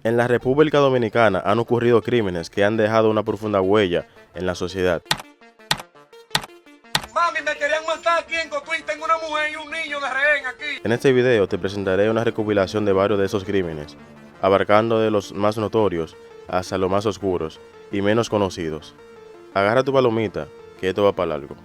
En la República Dominicana han ocurrido crímenes que han dejado una profunda huella en la sociedad. Mami, me querían matar aquí en Cotuí. Tengo una mujer y un niño de rehén aquí. En este video te presentaré una recopilación de varios de esos crímenes, abarcando de los más notorios hasta los más oscuros y menos conocidos. Agarra tu palomita, que esto va para largo.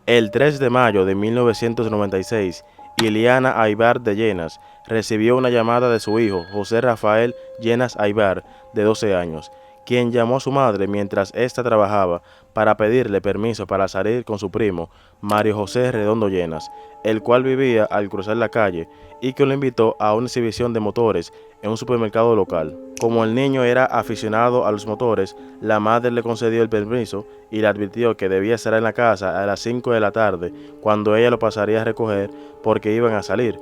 El 3 de mayo de 1996, Iliana Aybar de Llenas recibió una llamada de su hijo, José Rafael Llenas Aybar, de 12 años, quien llamó a su madre mientras ésta trabajaba para pedirle permiso para salir con su primo, Mario José Redondo Llenas, el cual vivía al cruzar la calle y que lo invitó a una exhibición de motores en un supermercado local. Como el niño era aficionado a los motores, la madre le concedió el permiso y le advirtió que debía estar en la casa a las 5 de la tarde, cuando ella lo pasaría a recoger porque iban a salir.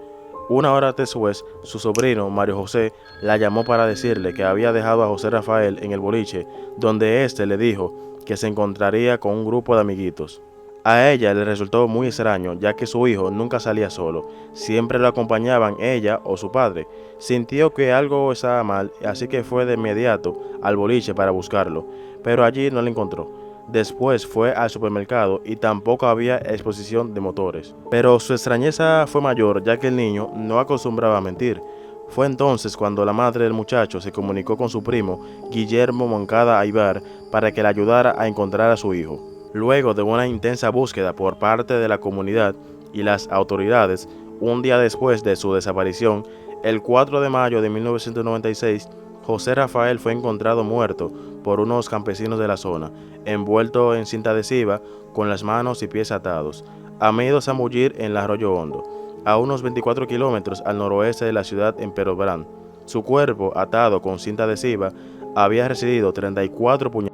Una hora después, su sobrino, Mario José, la llamó para decirle que había dejado a José Rafael en el boliche, donde éste le dijo que se encontraría con un grupo de amiguitos. A ella le resultó muy extraño, ya que su hijo nunca salía solo, siempre lo acompañaban ella o su padre. Sintió que algo estaba mal, así que fue de inmediato al boliche para buscarlo, pero allí no lo encontró. Después fue al supermercado y tampoco había exposición de motores. Pero su extrañeza fue mayor, ya que el niño no acostumbraba a mentir. Fue entonces cuando la madre del muchacho se comunicó con su primo, Guillermo Moncada Aybar, para que le ayudara a encontrar a su hijo. Luego de una intensa búsqueda por parte de la comunidad y las autoridades, un día después de su desaparición, el 4 de mayo de 1996, José Rafael fue encontrado muerto por unos campesinos de la zona, envuelto en cinta adhesiva, con las manos y pies atados, a medio zambullir en el Arroyo Hondo, a unos 24 kilómetros al noroeste de la ciudad en Perobrán. Su cuerpo, atado con cinta adhesiva, había recibido 34 puñaladas.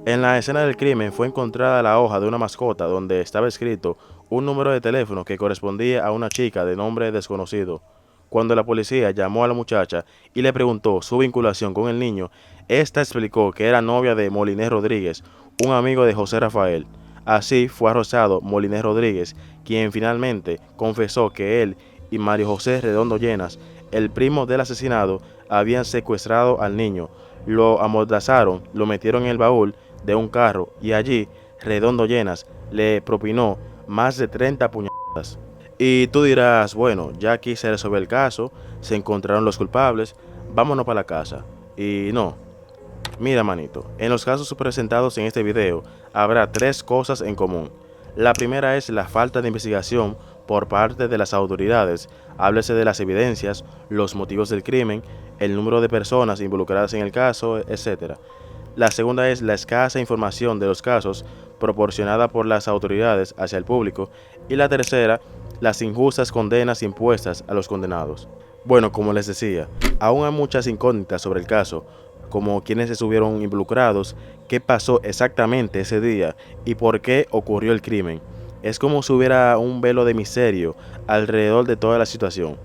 En la escena del crimen fue encontrada la hoja de una mascota donde estaba escrito un número de teléfono que correspondía a una chica de nombre desconocido. Cuando la policía llamó a la muchacha y le preguntó su vinculación con el niño, esta explicó que era novia de Molinés Rodríguez, un amigo de José Rafael. Así fue arrestado Molinés Rodríguez, quien finalmente confesó que él y Mario José Redondo Llenas, el primo del asesinado, habían secuestrado al niño, lo amordazaron, lo metieron en el baúl de un carro y allí Redondo Llenas le propinó más de 30 puñaladas. Y tú dirás, bueno, ya aquí se resolvió el caso, se encontraron los culpables, vámonos para la casa. Y no, mira manito, en los casos presentados en este video habrá tres cosas en común. La primera es la falta de investigación por parte de las autoridades, háblese de las evidencias, los motivos del crimen, el número de personas involucradas en el caso, etc. La segunda es la escasa información de los casos proporcionada por las autoridades hacia el público. Y la tercera, las injustas condenas impuestas a los condenados. Bueno, como les decía, aún hay muchas incógnitas sobre el caso, como quiénes estuvieron involucrados, qué pasó exactamente ese día y por qué ocurrió el crimen. Es como si hubiera un velo de misterio alrededor de toda la situación.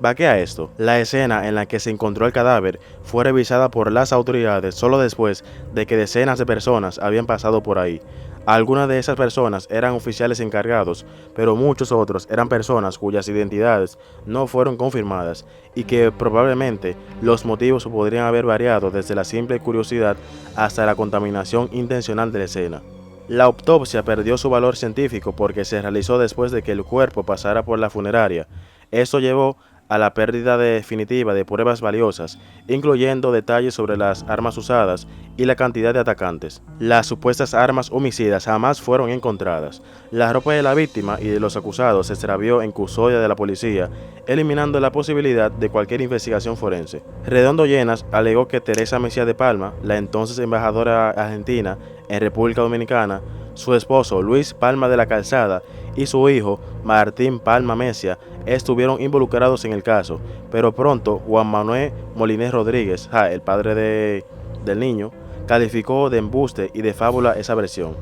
Vaquea esto, la escena en la que se encontró el cadáver fue revisada por las autoridades solo después de que decenas de personas habían pasado por ahí. Algunas de esas personas eran oficiales encargados, pero muchos otros eran personas cuyas identidades no fueron confirmadas y que probablemente los motivos podrían haber variado desde la simple curiosidad hasta la contaminación intencional de la escena. La autopsia perdió su valor científico porque se realizó después de que el cuerpo pasara por la funeraria. Esto llevó a la pérdida definitiva de pruebas valiosas, incluyendo detalles sobre las armas usadas y la cantidad de atacantes. Las supuestas armas homicidas jamás fueron encontradas. La ropa de la víctima y de los acusados se extravió en custodia de la policía, eliminando la posibilidad de cualquier investigación forense. Redondo Llenas alegó que Teresa Mejía de Palma, la entonces embajadora argentina en República Dominicana, su esposo Luis Palma de la Calzada y su hijo Martín Palma Mejía estuvieron involucrados en el caso, pero pronto Juan Manuel Molinés Rodríguez, el padre del niño, calificó de embuste y de fábula esa versión.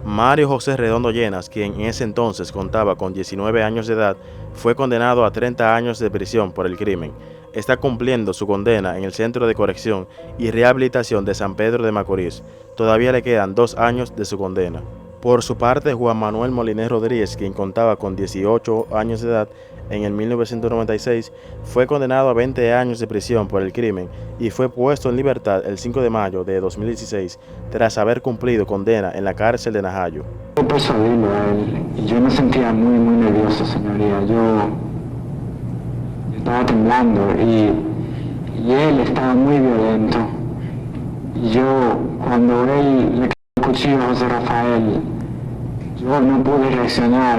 Mario José Redondo Llenas, quien en ese entonces contaba con 19 años de edad, fue condenado a 30 años de prisión por el crimen. Está cumpliendo su condena en el Centro de Corrección y Rehabilitación de San Pedro de Macorís. Todavía le quedan 2 años de su condena. Por su parte, Juan Manuel Moliner Rodríguez, quien contaba con 18 años de edad en el 1996, fue condenado a 20 años de prisión por el crimen y fue puesto en libertad el 5 de mayo de 2016 tras haber cumplido condena en la cárcel de Najayo. Yo persuadirlo a él y yo me sentía muy nervioso, señoría. Yo estaba temblando y él estaba muy violento. Y yo, cuando él le quitó el cuchillo a José Rafael, yo no pude reaccionar.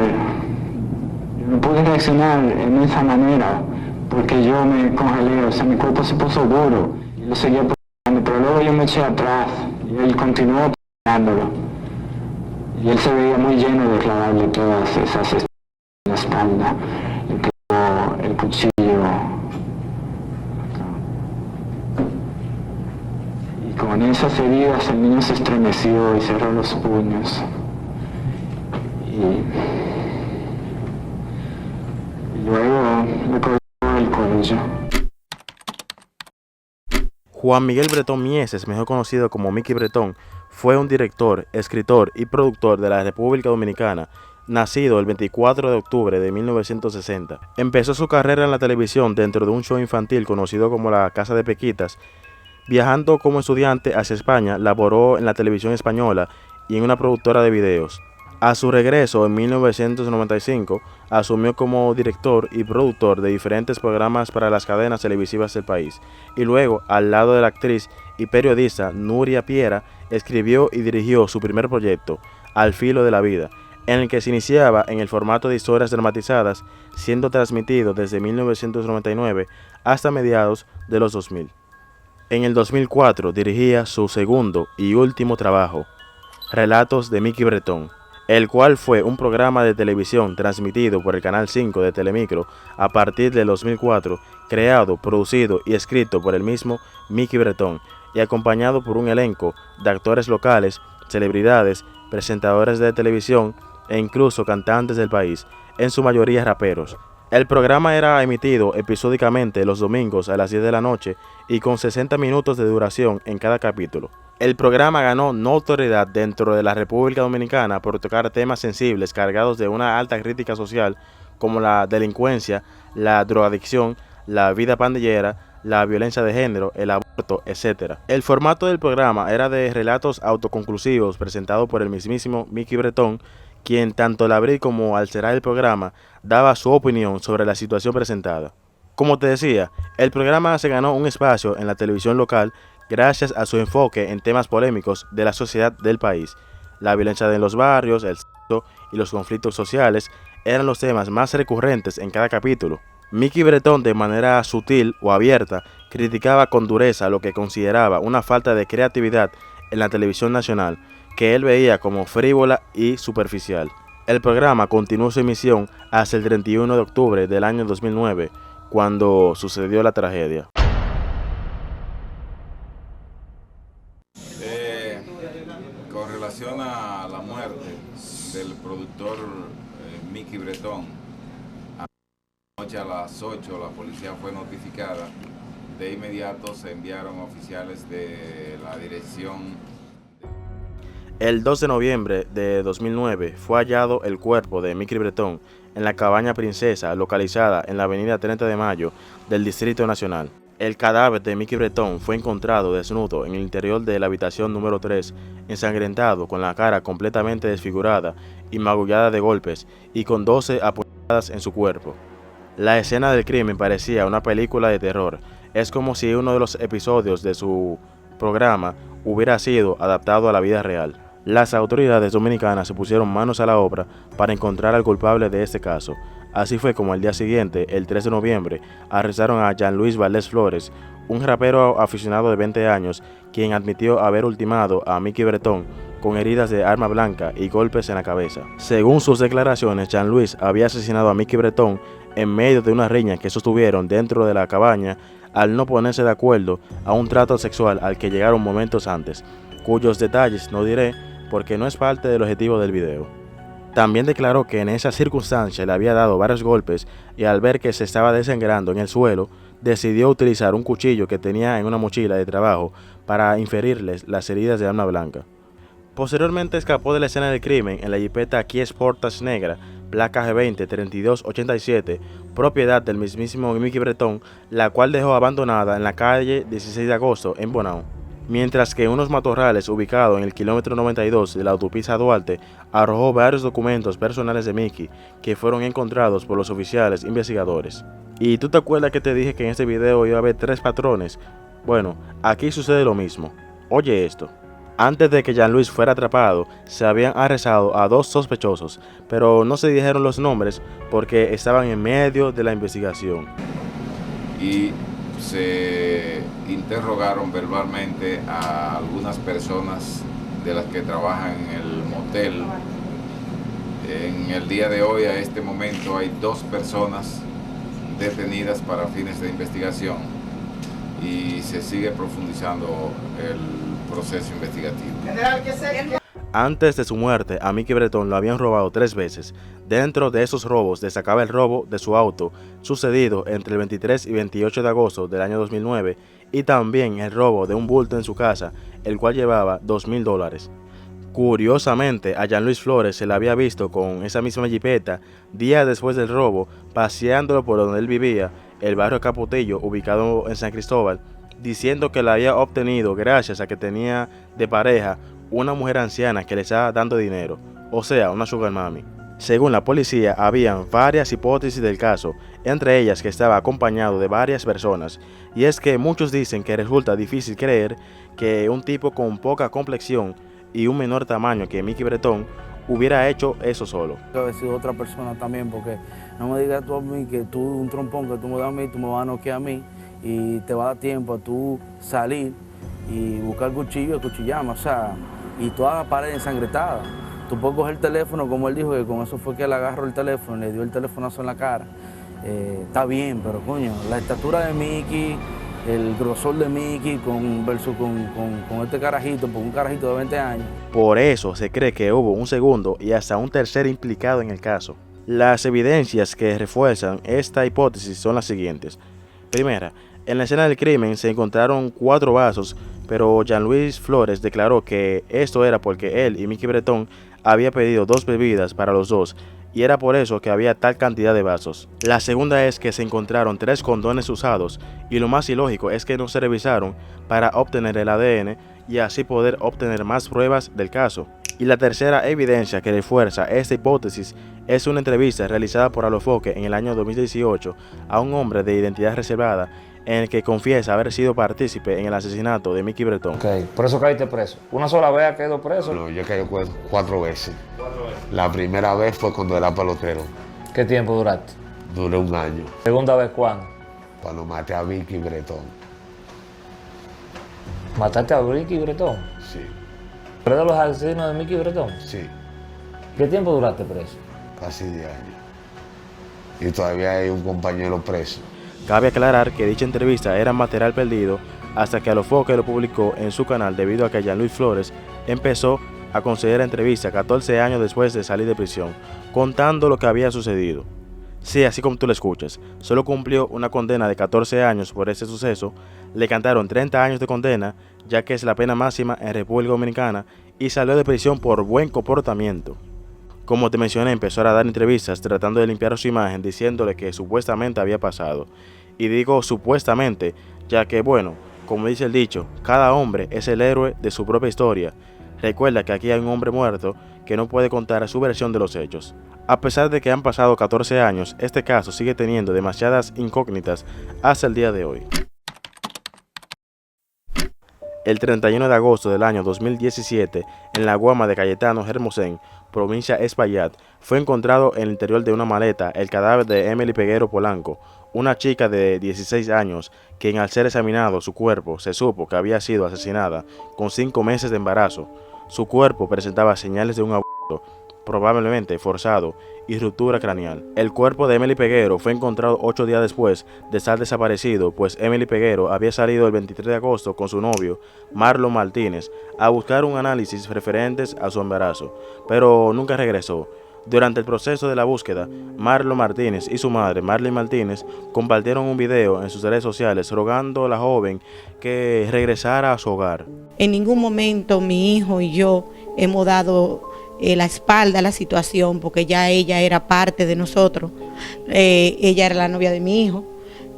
Yo no pude reaccionar en esa manera porque yo me congelé, o sea, mi cuerpo se puso duro y lo seguía peleando, pero luego yo me eché atrás y él continuó peleándolo. Y él se veía muy lleno de clavarle todas esas en la espalda. Le quedó el cuchillo acá. Y con esas heridas el niño se estremeció y cerró los puños. Y luego le colgó el cuello. Juan Miguel Bretón Mieses, mejor conocido como Mickey Bretón, fue un director, escritor y productor de la República Dominicana, nacido el 24 de octubre de 1960. Empezó su carrera en la televisión dentro de un show infantil conocido como La Casa de Pequitas. Viajando como estudiante hacia España, laboró en la televisión española y en una productora de videos. A su regreso en 1995, asumió como director y productor de diferentes programas para las cadenas televisivas del país, y luego, al lado de la actriz y periodista Nuria Piera, escribió y dirigió su primer proyecto, Al Filo de la Vida, en el que se iniciaba en el formato de historias dramatizadas, siendo transmitido desde 1999 hasta mediados de los 2000. En el 2004 dirigía su segundo y último trabajo, Relatos de Mickey Bretón, el cual fue un programa de televisión transmitido por el Canal 5 de Telemicro a partir del 2004, creado, producido y escrito por el mismo Mickey Bretón y acompañado por un elenco de actores locales, celebridades, presentadores de televisión e incluso cantantes del país, en su mayoría raperos. El programa era emitido episódicamente los domingos a las 10 de la noche y con 60 minutos de duración en cada capítulo. El programa ganó notoriedad dentro de la República Dominicana por tocar temas sensibles cargados de una alta crítica social como la delincuencia, la drogadicción, la vida pandillera, la violencia de género, el aborto, etc. El formato del programa era de relatos autoconclusivos presentados por el mismísimo Mickey Bretón, quien tanto al abrir como al cerrar el programa daba su opinión sobre la situación presentada. Como te decía, el programa se ganó un espacio en la televisión local gracias a su enfoque en temas polémicos de la sociedad del país. La violencia en los barrios, el sexo y los conflictos sociales eran los temas más recurrentes en cada capítulo. Mickey Bretón, de manera sutil o abierta, criticaba con dureza lo que consideraba una falta de creatividad en la televisión nacional, que él veía como frívola y superficial. El programa continuó su emisión hasta el 31 de octubre del año 2009, cuando sucedió la tragedia. Con relación a la muerte del productor Mickey Bretón, anoche a las 8 la policía fue notificada. De inmediato se enviaron oficiales de la dirección. El 2 de noviembre de 2009 fue hallado el cuerpo de Mickey Bretón en la Cabaña Princesa, localizada en la avenida 30 de Mayo del Distrito Nacional. El cadáver de Mickey Bretón fue encontrado desnudo en el interior de la habitación número 3, ensangrentado, con la cara completamente desfigurada y magullada de golpes y con 12 apuñaladas en su cuerpo. La escena del crimen parecía una película de terror. Es como si uno de los episodios de su programa hubiera sido adaptado a la vida real. Las autoridades dominicanas se pusieron manos a la obra para encontrar al culpable de este caso. Así fue como al día siguiente, el 3 de noviembre, arrestaron a Jean Luis Valdés Flores, un rapero aficionado de 20 años, quien admitió haber ultimado a Mickey Bretón con heridas de arma blanca y golpes en la cabeza. Según sus declaraciones, Jean Luis había asesinado a Mickey Bretón en medio de una riña que sostuvieron dentro de la cabaña al no ponerse de acuerdo a un trato sexual al que llegaron momentos antes, cuyos detalles no diré porque no es parte del objetivo del video. También declaró que en esa circunstancia le había dado varios golpes y al ver que se estaba desangrando en el suelo, decidió utilizar un cuchillo que tenía en una mochila de trabajo para inferirles las heridas de arma blanca. Posteriormente escapó de la escena del crimen en la jipeta Kia Sportage negra, placa G20 3287, propiedad del mismísimo Mickey Bretón, la cual dejó abandonada en la calle 16 de agosto en Bonao. Mientras que en unos matorrales ubicados en el kilómetro 92 de la autopista Duarte arrojó varios documentos personales de Mickey que fueron encontrados por los oficiales investigadores. ¿Y tú te acuerdas que te dije que en este video iba a haber 3 patrones? Bueno, aquí sucede lo mismo. Oye esto. Antes de que Jean-Louis fuera atrapado, se habían arrestado a 2 sospechosos, pero no se dijeron los nombres porque estaban en medio de la investigación. Y se interrogaron verbalmente a algunas personas de las que trabajan en el motel. En el día de hoy, a este momento, hay 2 personas detenidas para fines de investigación y se sigue profundizando el proceso investigativo. Antes de su muerte, a Mickey Bretón lo habían robado 3 veces. Dentro de esos robos destacaba el robo de su auto, sucedido entre el 23 y 28 de agosto del año 2009, y también el robo de un bulto en su casa, el cual llevaba $2,000. Curiosamente, a Jean-Louis Flores se le había visto con esa misma jipeta días después del robo, paseándolo por donde él vivía, el barrio Capotillo, ubicado en San Cristóbal, diciendo que la había obtenido gracias a que tenía de pareja una mujer anciana que le estaba dando dinero, o sea, una sugar mami. Según la policía, habían varias hipótesis del caso, entre ellas que estaba acompañado de varias personas, y es que muchos dicen que resulta difícil creer que un tipo con poca complexión y un menor tamaño que Mickey Bretón hubiera hecho eso solo. Debe haber sido otra persona también, porque no me digas tú a mí que tú un trompón que tú me das a mí, tú me vas a noquear a mí y te va a dar tiempo a tú salir y buscar cuchillo y cuchillarme, o sea, y toda la pared ensangrentada. Tú puedes coger el teléfono, como él dijo, que con eso fue que él agarró el teléfono y le dio el telefonazo en la cara. Está bien, pero coño, la estatura de Mickey, el grosor de Mickey versus con este carajito, por un carajito de 20 años. Por eso se cree que hubo un segundo y hasta un tercer implicado en el caso. Las evidencias que refuerzan esta hipótesis son las siguientes. Primera, en la escena del crimen se encontraron 4 vasos, pero Jean-Louis Flores declaró que esto era porque él y Mickey Bretón había pedido 2 bebidas para los dos, y era por eso que había tal cantidad de vasos. La segunda es que se encontraron 3 condones usados, y lo más ilógico es que no se revisaron para obtener el ADN y así poder obtener más pruebas del caso. Y la tercera evidencia que refuerza esta hipótesis es una entrevista realizada por Alofoque en el año 2018 a un hombre de identidad reservada en el que confiesa haber sido partícipe en el asesinato de Mickey Bretón. Ok, por eso caíste preso. ¿Una sola vez ha quedado preso? No, yo caí 4 veces. La primera vez fue cuando era pelotero. ¿Qué tiempo duraste? Duré 1 año. ¿Segunda vez cuándo? Cuando maté a Mickey Bretón. ¿Mataste a Mickey Bretón? Sí, ¿Eres de los asesinos de Mickey Bretón? sí, ¿Qué tiempo duraste preso? casi 10 años. Y todavía hay un compañero preso. Cabe aclarar que dicha entrevista era material perdido hasta que Alofoque lo publicó en su canal debido a que Jean-Louis Flores empezó a conceder entrevista 14 años después de salir de prisión, contando lo que había sucedido. Sí, así como tú lo escuchas, solo cumplió una condena de 14 años por este suceso, le cantaron 30 años de condena, ya que es la pena máxima en República Dominicana, y salió de prisión por buen comportamiento. Como te mencioné, empezó a dar entrevistas tratando de limpiar su imagen, diciéndole que supuestamente había pasado. Y digo supuestamente, ya que bueno, como dice el dicho, cada hombre es el héroe de su propia historia. Recuerda que aquí hay un hombre muerto que no puede contar su versión de los hechos. A pesar de que han pasado 14 años, este caso sigue teniendo demasiadas incógnitas hasta el día de hoy. El 31 de agosto del año 2017, en la guama de Cayetano Hermosén, provincia Espaillat, fue encontrado en el interior de una maleta el cadáver de Emily Peguero Polanco, una chica de 16 años, quien al ser examinado su cuerpo se supo que había sido asesinada con 5 meses de embarazo. Su cuerpo presentaba señales de un aborto, probablemente forzado, y ruptura craneal. El cuerpo de Emily Peguero fue encontrado 8 días después de estar desaparecido, pues Emily Peguero había salido el 23 de agosto con su novio, Marlon Martínez, a buscar un análisis referentes a su embarazo, pero nunca regresó. Durante el proceso de la búsqueda, Marlon Martínez y su madre, Marlene Martínez, compartieron un video en sus redes sociales rogando a la joven que regresara a su hogar. En ningún momento mi hijo y yo hemos dado la espalda a la situación porque ya ella era parte de nosotros. Ella era la novia de mi hijo,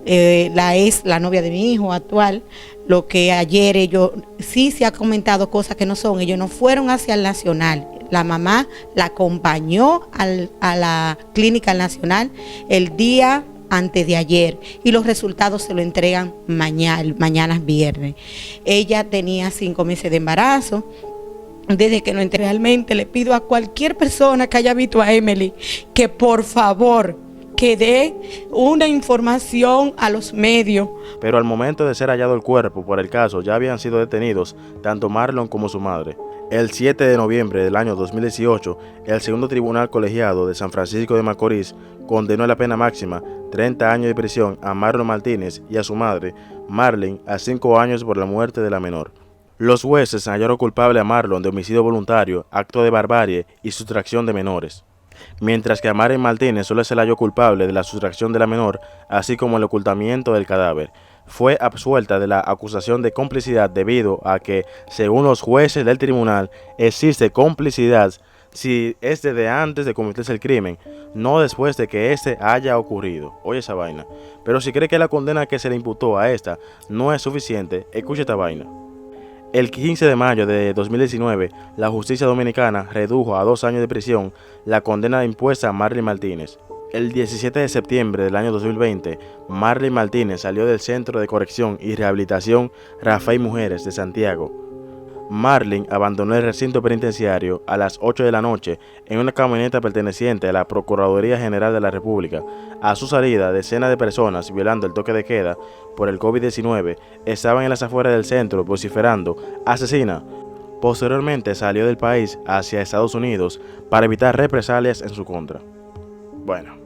la novia de mi hijo actual. Lo que ayer ellos, sí se ha comentado cosas que no son, ellos no fueron hacia el Nacional. La mamá la acompañó a la Clínica Nacional el día antes de ayer y los resultados se lo entregan mañana es viernes. Ella tenía 5 meses de embarazo. Desde que no entré, realmente le pido a cualquier persona que haya visto a Emily que por favor que dé una información a los medios. Pero al momento de ser hallado el cuerpo por el caso ya habían sido detenidos tanto Marlon como su madre. El 7 de noviembre del año 2018, el segundo tribunal colegiado de San Francisco de Macorís condenó a la pena máxima, 30 años de prisión, a Marlon Martínez y a su madre, Marlene, a 5 años por la muerte de la menor. Los jueces hallaron culpable a Marlon de homicidio voluntario, acto de barbarie y sustracción de menores, mientras que a Marlene Martínez solo se le halló culpable de la sustracción de la menor, así como el ocultamiento del cadáver. Fue absuelta de la acusación de complicidad debido a que, según los jueces del tribunal, existe complicidad si es desde antes de cometerse el crimen, no después de que éste haya ocurrido. Oye esa vaina. Pero si cree que la condena que se le imputó a esta no es suficiente, escuche esta vaina. El 15 de mayo de 2019, la justicia dominicana redujo a 2 años de prisión la condena impuesta a Marlene Martínez. El 17 de septiembre del año 2020, Marlene Martínez salió del Centro de Corrección y Rehabilitación Rafael Mujeres de Santiago. Marlene abandonó el recinto penitenciario a las 8 de la noche en una camioneta perteneciente a la Procuraduría General de la República. A su salida, decenas de personas, violando el toque de queda por el COVID-19, estaban en las afueras del centro vociferando «¡Asesina!». Posteriormente salió del país hacia Estados Unidos para evitar represalias en su contra. Bueno.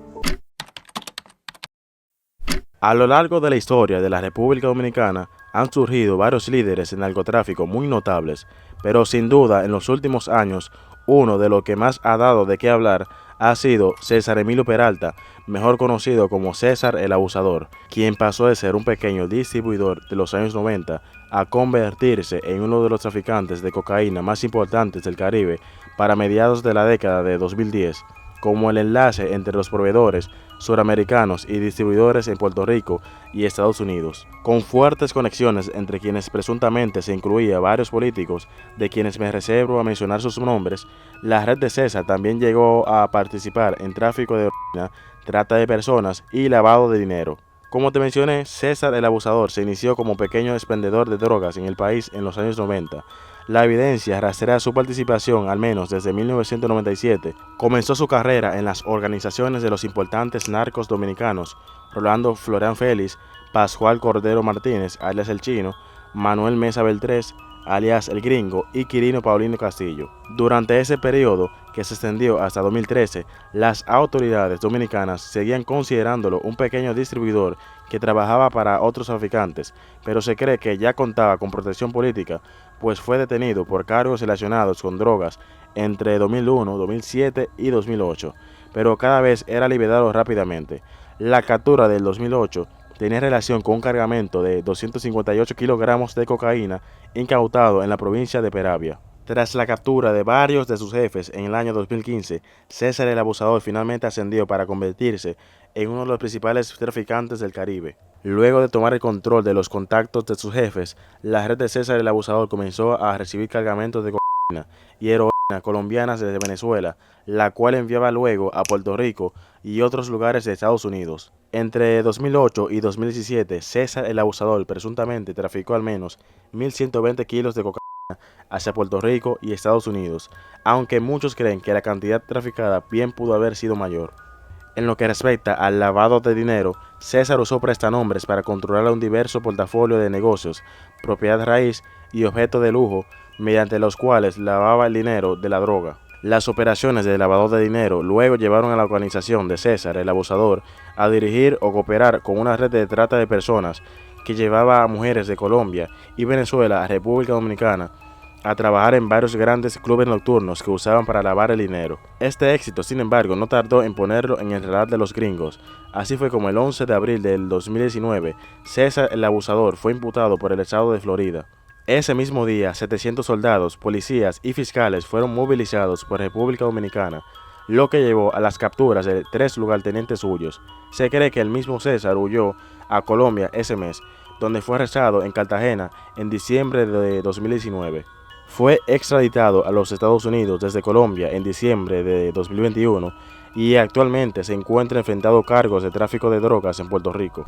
A lo largo de la historia de la República Dominicana han surgido varios líderes de narcotráfico muy notables, pero sin duda en los últimos años uno de los que más ha dado de qué hablar ha sido César Emilio Peralta, mejor conocido como César el Abusador, quien pasó de ser un pequeño distribuidor de los años 90 a convertirse en uno de los traficantes de cocaína más importantes del Caribe para mediados de la década de 2010, como el enlace entre los proveedores suramericanos y distribuidores en Puerto Rico y Estados Unidos, con fuertes conexiones entre quienes presuntamente se incluía varios políticos, de quienes me reservo a mencionar sus nombres. La red de César también llegó a participar en tráfico de heroína, trata de personas y lavado de dinero. Como te mencioné, César el Abusador se inició como pequeño expendedor de drogas en el país en los años 90. La evidencia rastrea su participación al menos desde 1997. Comenzó su carrera en las organizaciones de los importantes narcos dominicanos Rolando Florian Félix, Pascual Cordero Martínez, alias El Chino, Manuel Mesa Beltrés, alias El Gringo, y Quirino Paulino Castillo. Durante ese periodo, que se extendió hasta 2013, las autoridades dominicanas seguían considerándolo un pequeño distribuidor que trabajaba para otros traficantes, pero se cree que ya contaba con protección política, pues fue detenido por cargos relacionados con drogas entre 2001, 2007 y 2008, pero cada vez era liberado rápidamente. La captura del 2008 tenía relación con un cargamento de 258 kilogramos de cocaína incautado en la provincia de Peravia. Tras la captura de varios de sus jefes en el año 2015, César el Abusador finalmente ascendió para convertirse en uno de los principales traficantes del Caribe. Luego de tomar el control de los contactos de sus jefes, la red de César el Abusador comenzó a recibir cargamentos de cocaína y heroína colombianas desde Venezuela, la cual enviaba luego a Puerto Rico y otros lugares de Estados Unidos. Entre 2008 y 2017, César el Abusador presuntamente traficó al menos 1.120 kilos de cocaína hacia Puerto Rico y Estados Unidos, aunque muchos creen que la cantidad traficada bien pudo haber sido mayor. En lo que respecta al lavado de dinero, César usó prestanombres para controlar un diverso portafolio de negocios, propiedad raíz y objetos de lujo, mediante los cuales lavaba el dinero de la droga. Las operaciones de lavado de dinero luego llevaron a la organización de César el Abusador a dirigir o cooperar con una red de trata de personas que llevaba a mujeres de Colombia y Venezuela a República Dominicana a trabajar en varios grandes clubes nocturnos que usaban para lavar el dinero. Este éxito, sin embargo, no tardó en ponerlo en el radar de los gringos. Así fue como el 11 de abril del 2019, César el Abusador fue imputado por el estado de Florida. Ese mismo día, 700 soldados, policías y fiscales fueron movilizados por República Dominicana, lo que llevó a las capturas de 3 lugartenientes suyos. Se cree que el mismo César huyó a Colombia ese mes, donde fue arrestado en Cartagena en diciembre de 2019. Fue extraditado a los Estados Unidos desde Colombia en diciembre de 2021 y actualmente se encuentra enfrentando cargos de tráfico de drogas en Puerto Rico.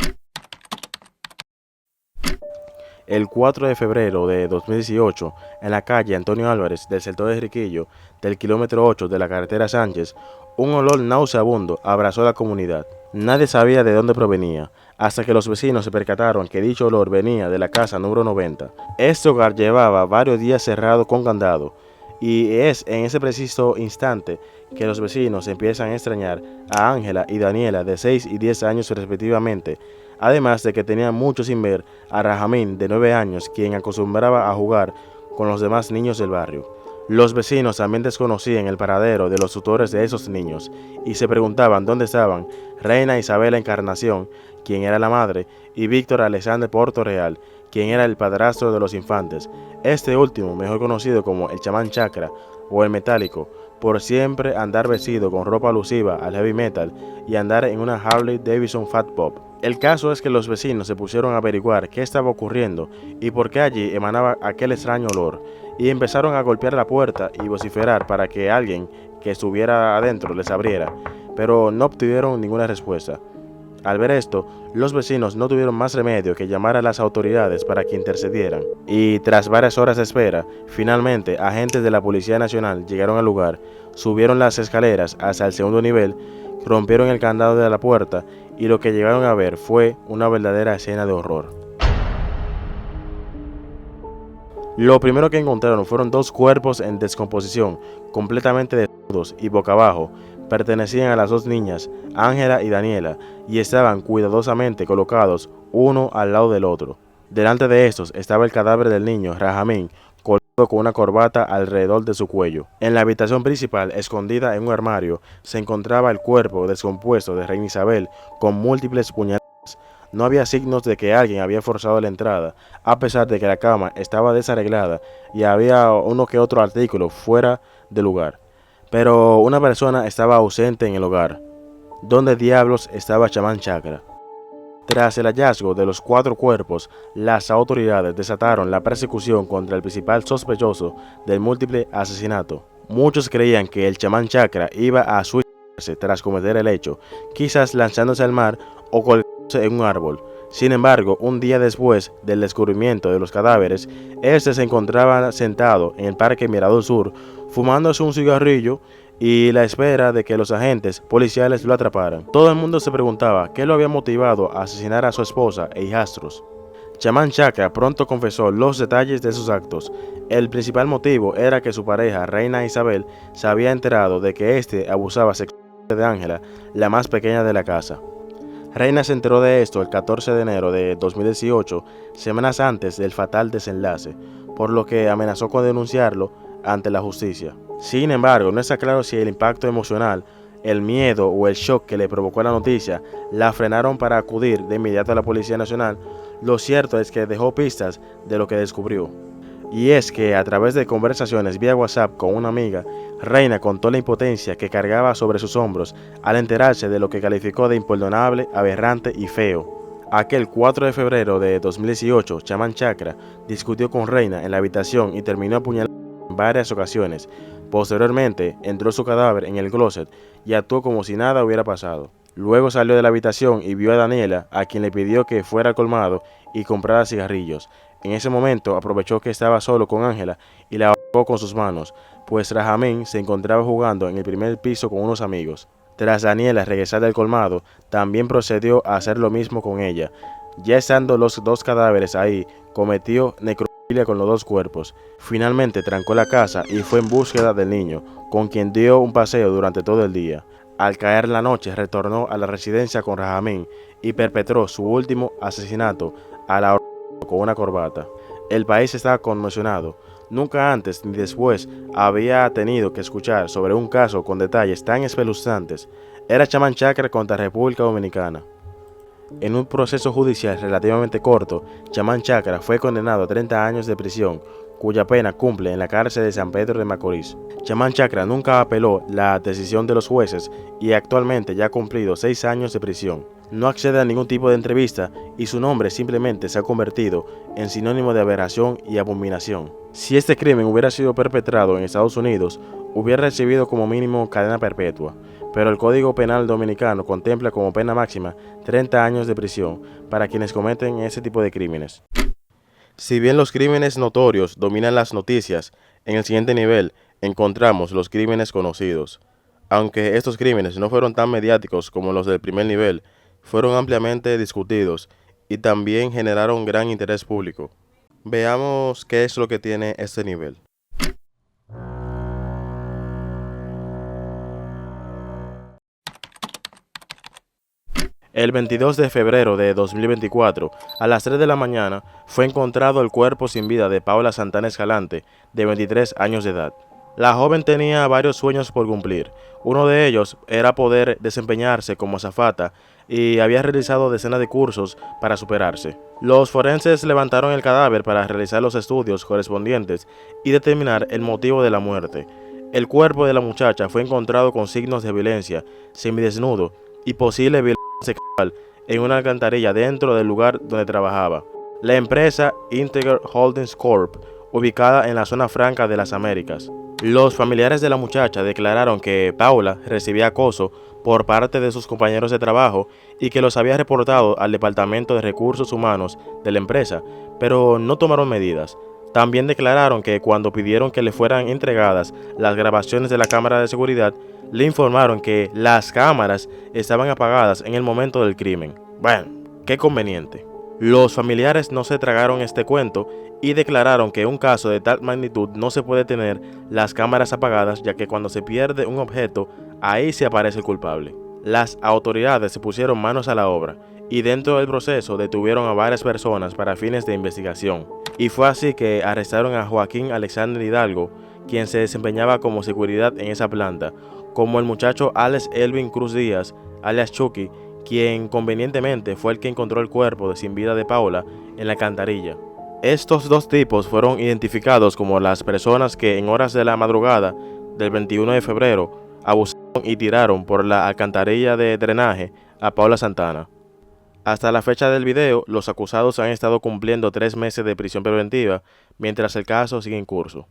El 4 de febrero de 2018, en la calle Antonio Álvarez del sector de Riquillo, del kilómetro 8 de la carretera Sánchez, un olor nauseabundo abrazó a la comunidad. Nadie sabía de dónde provenía, hasta que los vecinos se percataron que dicho olor venía de la casa número 90. Este hogar llevaba varios días cerrado con candado, y es en ese preciso instante que los vecinos empiezan a extrañar a Ángela y Daniela de 6 y 10 años respectivamente, además de que tenían mucho sin ver a Rajamín de 9 años, quien acostumbraba a jugar con los demás niños del barrio. Los vecinos también desconocían el paradero de los tutores de esos niños y se preguntaban dónde estaban Reina Isabela Encarnación, quien era la madre, y Víctor Alexander Portoreal, quien era el padrastro de los infantes. Este último, mejor conocido como el chamán chakra o el metálico, por siempre andar vestido con ropa alusiva al heavy metal y andar en una Harley Davidson Fat Pop. El caso es que los vecinos se pusieron a averiguar qué estaba ocurriendo y por qué allí emanaba aquel extraño olor, y empezaron a golpear la puerta y vociferar para que alguien que estuviera adentro les abriera, pero no obtuvieron ninguna respuesta. Al ver esto, los vecinos no tuvieron más remedio que llamar a las autoridades para que intercedieran, y tras varias horas de espera, finalmente agentes de la Policía Nacional llegaron al lugar, subieron las escaleras hasta el segundo nivel, rompieron el candado de la puerta y lo que llegaron a ver fue una verdadera escena de horror. Lo primero que encontraron fueron 2 cuerpos en descomposición, completamente desnudos y boca abajo. Pertenecían a las 2 niñas, Ángela y Daniela, y estaban cuidadosamente colocados uno al lado del otro. Delante de estos estaba el cadáver del niño, Rajamín, colgado con una corbata alrededor de su cuello. En la habitación principal, escondida en un armario, se encontraba el cuerpo descompuesto de Reina Isabel con múltiples puñaladas. No había signos de que alguien había forzado la entrada, a pesar de que la cama estaba desarreglada y había uno que otro artículo fuera del lugar. Pero una persona estaba ausente en el hogar. ¿Dónde diablos estaba Chamán Chakra? Tras el hallazgo de los 4 cuerpos, las autoridades desataron la persecución contra el principal sospechoso del múltiple asesinato. Muchos creían que el Chamán Chakra iba a suicidarse tras cometer el hecho, quizás lanzándose al mar o colgándose en un árbol. Sin embargo, un día después del descubrimiento de los cadáveres, este se encontraba sentado en el Parque Mirador Sur, fumándose un cigarrillo y la espera de que los agentes policiales lo atraparan. Todo el mundo se preguntaba qué lo había motivado a asesinar a su esposa e hijastros. Chamán Chakra pronto confesó los detalles de sus actos. El principal motivo era que su pareja, Reina Isabel, se había enterado de que éste abusaba sexualmente de Ángela, la más pequeña de la casa. Reina se enteró de esto el 14 de enero de 2018, semanas antes del fatal desenlace, por lo que amenazó con denunciarlo ante la justicia. Sin embargo, no está claro si el impacto emocional, el miedo o el shock que le provocó la noticia la frenaron para acudir de inmediato a la Policía Nacional. Lo cierto es que dejó pistas de lo que descubrió. Y es que a través de conversaciones vía WhatsApp con una amiga, Reina contó la impotencia que cargaba sobre sus hombros al enterarse de lo que calificó de imperdonable, aberrante y feo. Aquel 4 de febrero de 2018, Chamán Chakra discutió con Reina en la habitación y terminó apuñalando en varias ocasiones. Posteriormente, entró su cadáver en el closet y actuó como si nada hubiera pasado. Luego salió de la habitación y vio a Daniela, a quien le pidió que fuera al colmado y comprara cigarrillos. En ese momento aprovechó que estaba solo con Ángela y la ahogó con sus manos, pues Rajamín se encontraba jugando en el primer piso con unos amigos. Tras Daniela regresar del colmado, también procedió a hacer lo mismo con ella. Ya estando los 2 cadáveres ahí, cometió necrofilia con los 2 cuerpos. Finalmente trancó la casa y fue en búsqueda del niño, con quien dio un paseo durante todo el día. Al caer la noche retornó a la residencia con Rajamín y perpetró su último asesinato a la con una corbata. El país estaba conmocionado. Nunca antes ni después había tenido que escuchar sobre un caso con detalles tan espeluznantes. Era Chamán Chakra contra República Dominicana. En un proceso judicial relativamente corto, Chamán Chacra fue condenado a 30 años de prisión, cuya pena cumple en la cárcel de San Pedro de Macorís. Chamán Chacra nunca apeló la decisión de los jueces y actualmente ya ha cumplido 6 años de prisión. No accede a ningún tipo de entrevista y su nombre simplemente se ha convertido en sinónimo de aberración y abominación. Si este crimen hubiera sido perpetrado en Estados Unidos, hubiera recibido como mínimo cadena perpetua, pero el Código Penal dominicano contempla como pena máxima 30 años de prisión para quienes cometen ese tipo de crímenes. Si bien los crímenes notorios dominan las noticias, en el siguiente nivel encontramos los crímenes conocidos. Aunque estos crímenes no fueron tan mediáticos como los del primer nivel, fueron ampliamente discutidos y también generaron gran interés público. Veamos qué es lo que tiene este nivel. El 22 de febrero de 2024, a las 3 de la mañana, fue encontrado el cuerpo sin vida de Paula Santana Escalante, de 23 años de edad. La joven tenía varios sueños por cumplir. Uno de ellos era poder desempeñarse como azafata y había realizado decenas de cursos para superarse. Los forenses levantaron el cadáver para realizar los estudios correspondientes y determinar el motivo de la muerte. El cuerpo de la muchacha fue encontrado con signos de violencia, semidesnudo y posible violencia sexual en una alcantarilla dentro del lugar donde trabajaba. La empresa Integer Holdings Corp., ubicada en la zona franca de las Américas. Los familiares de la muchacha declararon que Paula recibía acoso por parte de sus compañeros de trabajo y que los había reportado al Departamento de Recursos Humanos de la empresa, pero no tomaron medidas. También declararon que cuando pidieron que le fueran entregadas las grabaciones de la cámara de seguridad, le informaron que las cámaras estaban apagadas en el momento del crimen. Bueno, qué conveniente. Los familiares no se tragaron este cuento y declararon que en un caso de tal magnitud no se puede tener las cámaras apagadas, ya que cuando se pierde un objeto, ahí se aparece el culpable. Las autoridades se pusieron manos a la obra y dentro del proceso detuvieron a varias personas para fines de investigación. Y fue así que arrestaron a Joaquín Alexander Hidalgo, quien se desempeñaba como seguridad en esa planta, como el muchacho Alex Elvin Cruz Díaz, alias Chucky, quien convenientemente fue el que encontró el cuerpo de sin vida de Paula en la alcantarilla. Estos dos tipos fueron identificados como las personas que en horas de la madrugada del 21 de febrero abusaron y tiraron por la alcantarilla de drenaje a Paula Santana. Hasta la fecha del video, los acusados han estado cumpliendo 3 meses de prisión preventiva, mientras el caso sigue en curso.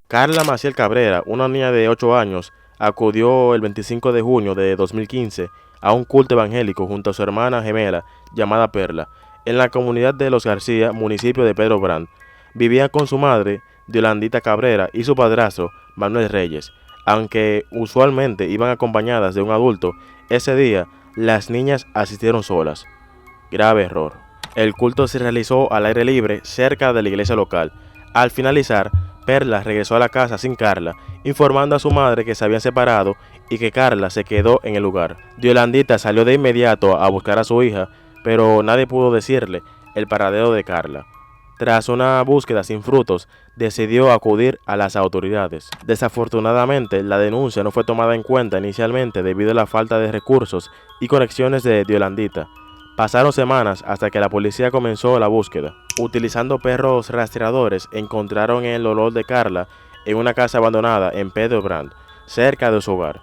Carla Maciel Cabrera, una niña de 8 años, acudió el 25 de junio de 2015 a un culto evangélico junto a su hermana gemela llamada Perla, en la comunidad de Los García, municipio de Pedro Brand. Vivían con su madre, Yolandita Cabrera, y su padrastro, Manuel Reyes. Aunque usualmente iban acompañadas de un adulto, ese día las niñas asistieron solas. Grave error. El culto se realizó al aire libre cerca de la iglesia local. Al finalizar, Perla regresó a la casa sin Carla, informando a su madre que se habían separado y que Carla se quedó en el lugar. Yolandita salió de inmediato a buscar a su hija, pero nadie pudo decirle el paradero de Carla. Tras una búsqueda sin frutos, decidió acudir a las autoridades. Desafortunadamente, la denuncia no fue tomada en cuenta inicialmente debido a la falta de recursos y conexiones de Yolandita. Pasaron semanas hasta que la policía comenzó la búsqueda. Utilizando perros rastreadores, encontraron el olor de Carla en una casa abandonada en Pedro Brand, cerca de su hogar.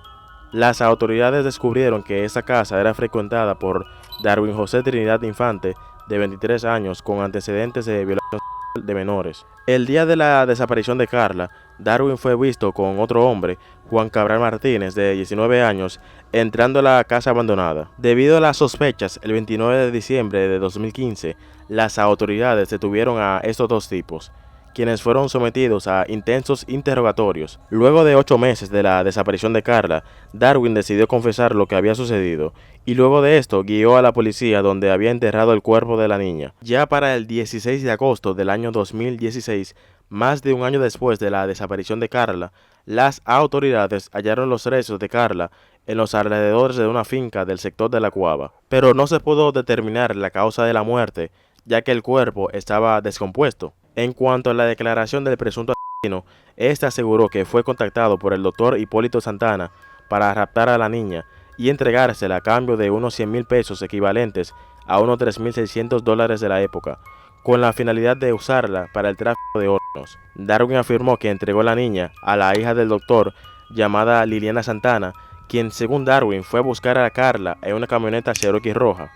Las autoridades descubrieron que esa casa era frecuentada por Darwin José Trinidad Infante, de 23 años, con antecedentes de violación de menores. El día de la desaparición de Carla, Darwin fue visto con otro hombre, Juan Cabral Martínez, de 19 años, entrando a la casa abandonada. Debido a las sospechas, el 29 de diciembre de 2015, las autoridades detuvieron a estos dos tipos, quienes fueron sometidos a intensos interrogatorios. Luego de 8 meses de la desaparición de Carla, Darwin decidió confesar lo que había sucedido, y luego de esto guió a la policía donde había enterrado el cuerpo de la niña. Ya para el 16 de agosto del año 2016, más de un año después de la desaparición de Carla, las autoridades hallaron los restos de Carla en los alrededores de una finca del sector de La Cuava, pero no se pudo determinar la causa de la muerte, ya que el cuerpo estaba descompuesto. En cuanto a la declaración del presunto asesino, este aseguró que fue contactado por el doctor Hipólito Santana para raptar a la niña y entregársela a cambio de unos 100,000 pesos equivalentes a unos $3,600 de la época, con la finalidad de usarla para el tráfico de órganos. Darwin afirmó que entregó la niña a la hija del doctor llamada Liliana Santana, quien según Darwin fue a buscar a Carla en una camioneta Cherokee roja.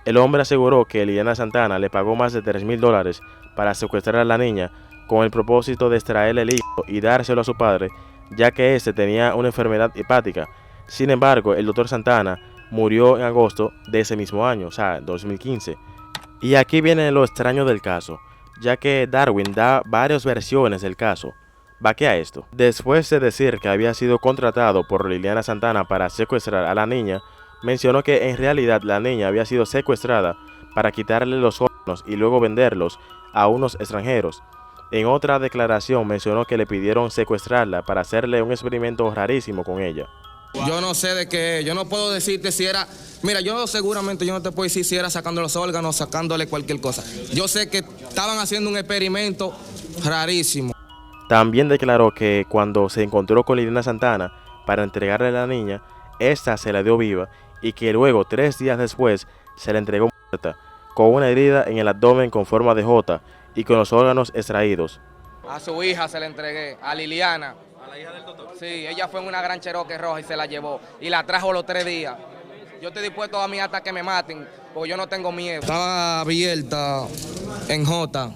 El hombre aseguró que Liliana Santana le pagó más de $3,000 para secuestrar a la niña con el propósito de extraerle el hijo y dárselo a su padre, ya que éste tenía una enfermedad hepática. Sin embargo, el doctor Santana murió en agosto de ese mismo año, o sea, 2015. Y aquí viene lo extraño del caso, ya que Darwin da varias versiones del caso. Va que a esto. Después de decir que había sido contratado por Liliana Santana para secuestrar a la niña, mencionó que en realidad la niña había sido secuestrada para quitarle los órganos y luego venderlos a unos extranjeros. En otra declaración mencionó que le pidieron secuestrarla para hacerle un experimento rarísimo con ella. Yo no sé de qué, yo no puedo decirte si era, mira, yo seguramente yo no te puedo decir si era sacando los órganos, sacándole cualquier cosa. Yo sé que estaban haciendo un experimento rarísimo. También declaró que cuando se encontró con Liliana Santana para entregarle a la niña, esta se la dio viva y que luego 3 días después se la entregó muerta, con una herida en el abdomen con forma de J y con los órganos extraídos. A su hija se la entregué, a Liliana. ¿A la hija del doctor? Sí, ella fue en una gran Cherokee roja y se la llevó y la trajo los 3 días. Yo estoy dispuesto a mí hasta que me maten, porque yo no tengo miedo. Estaba abierta en J,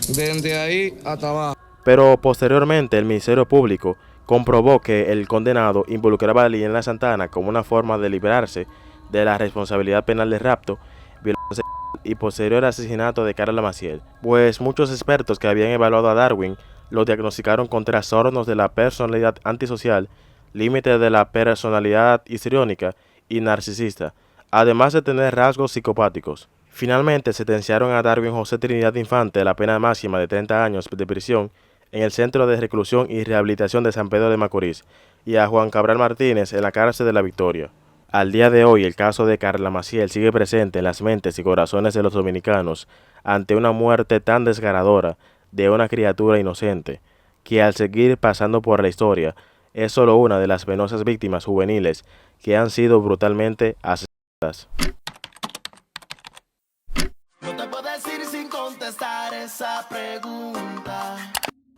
desde ahí hasta abajo. Pero posteriormente el Ministerio Público comprobó que el condenado involucraba a Liliana Santana como una forma de librarse de la responsabilidad penal de rapto, violación y posterior asesinato de Carla Maciel, pues muchos expertos que habían evaluado a Darwin lo diagnosticaron con trastornos de la personalidad antisocial, límite de la personalidad histriónica y narcisista, además de tener rasgos psicopáticos. Finalmente sentenciaron a Darwin José Trinidad Infante a la pena máxima de 30 años de prisión en el Centro de Reclusión y Rehabilitación de San Pedro de Macorís y a Juan Cabral Martínez en la cárcel de La Victoria. Al día de hoy, el caso de Carla Maciel sigue presente en las mentes y corazones de los dominicanos ante una muerte tan desgarradora de una criatura inocente, que al seguir pasando por la historia, es solo una de las penosas víctimas juveniles que han sido brutalmente asesinadas. No te puedo decir sin contestar esa pregunta.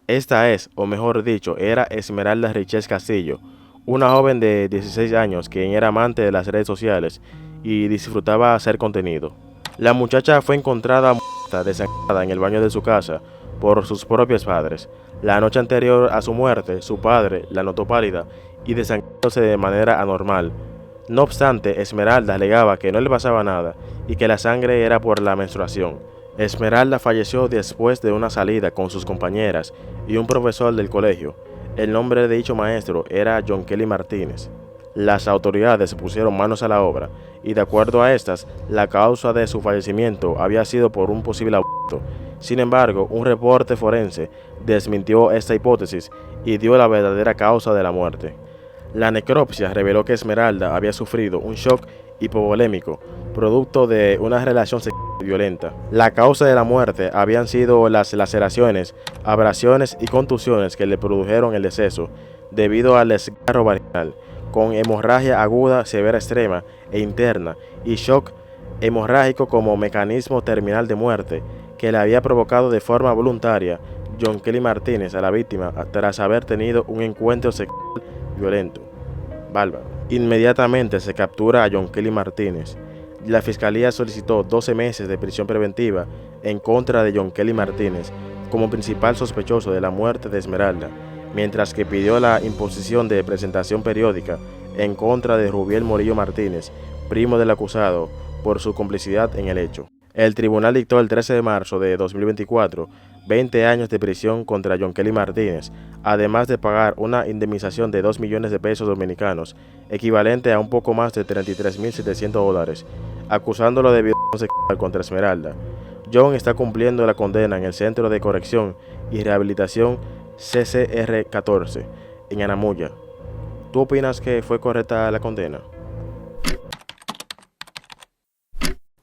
Esta es, o mejor dicho, era Esmeralda Richez Castillo, una joven de 16 años quien era amante de las redes sociales y disfrutaba hacer contenido. La muchacha fue encontrada muerta, desangrada en el baño de su casa por sus propios padres. La noche anterior a su muerte, su padre la notó pálida y desangrándose de manera anormal. No obstante, Esmeralda alegaba que no le pasaba nada y que la sangre era por la menstruación. Esmeralda falleció después de una salida con sus compañeras y un profesor del colegio. El nombre de dicho maestro era John Kelly Martínez. Las autoridades pusieron manos a la obra y de acuerdo a estas, la causa de su fallecimiento había sido por un posible aborto. Sin embargo, un reporte forense desmintió esta hipótesis y dio la verdadera causa de la muerte. La necropsia reveló que Esmeralda había sufrido un shock hipovolémico, producto de una relación sexual violenta. La causa de la muerte habían sido las laceraciones, abrasiones y contusiones que le produjeron el deceso, debido al desgarro vaginal, con hemorragia aguda, severa extrema e interna, y shock hemorrágico como mecanismo terminal de muerte, que le había provocado de forma voluntaria John Kelly Martínez a la víctima tras haber tenido un encuentro sexual violento. Bárbaro. Inmediatamente se captura a John Kelly Martínez. La fiscalía solicitó 12 meses de prisión preventiva en contra de John Kelly Martínez como principal sospechoso de la muerte de Esmeralda, mientras que pidió la imposición de presentación periódica en contra de Rubiel Morillo Martínez, primo del acusado, por su complicidad en el hecho. El tribunal dictó el 13 de marzo de 2024 20 años de prisión contra John Kelly Martínez, además de pagar una indemnización de 2 millones de pesos dominicanos, equivalente a un poco más de $33,700, acusándolo de violación sexual contra Esmeralda. John está cumpliendo la condena en el Centro de Corrección y Rehabilitación CCR-14, en Anamuya. ¿Tú opinas que fue correcta la condena?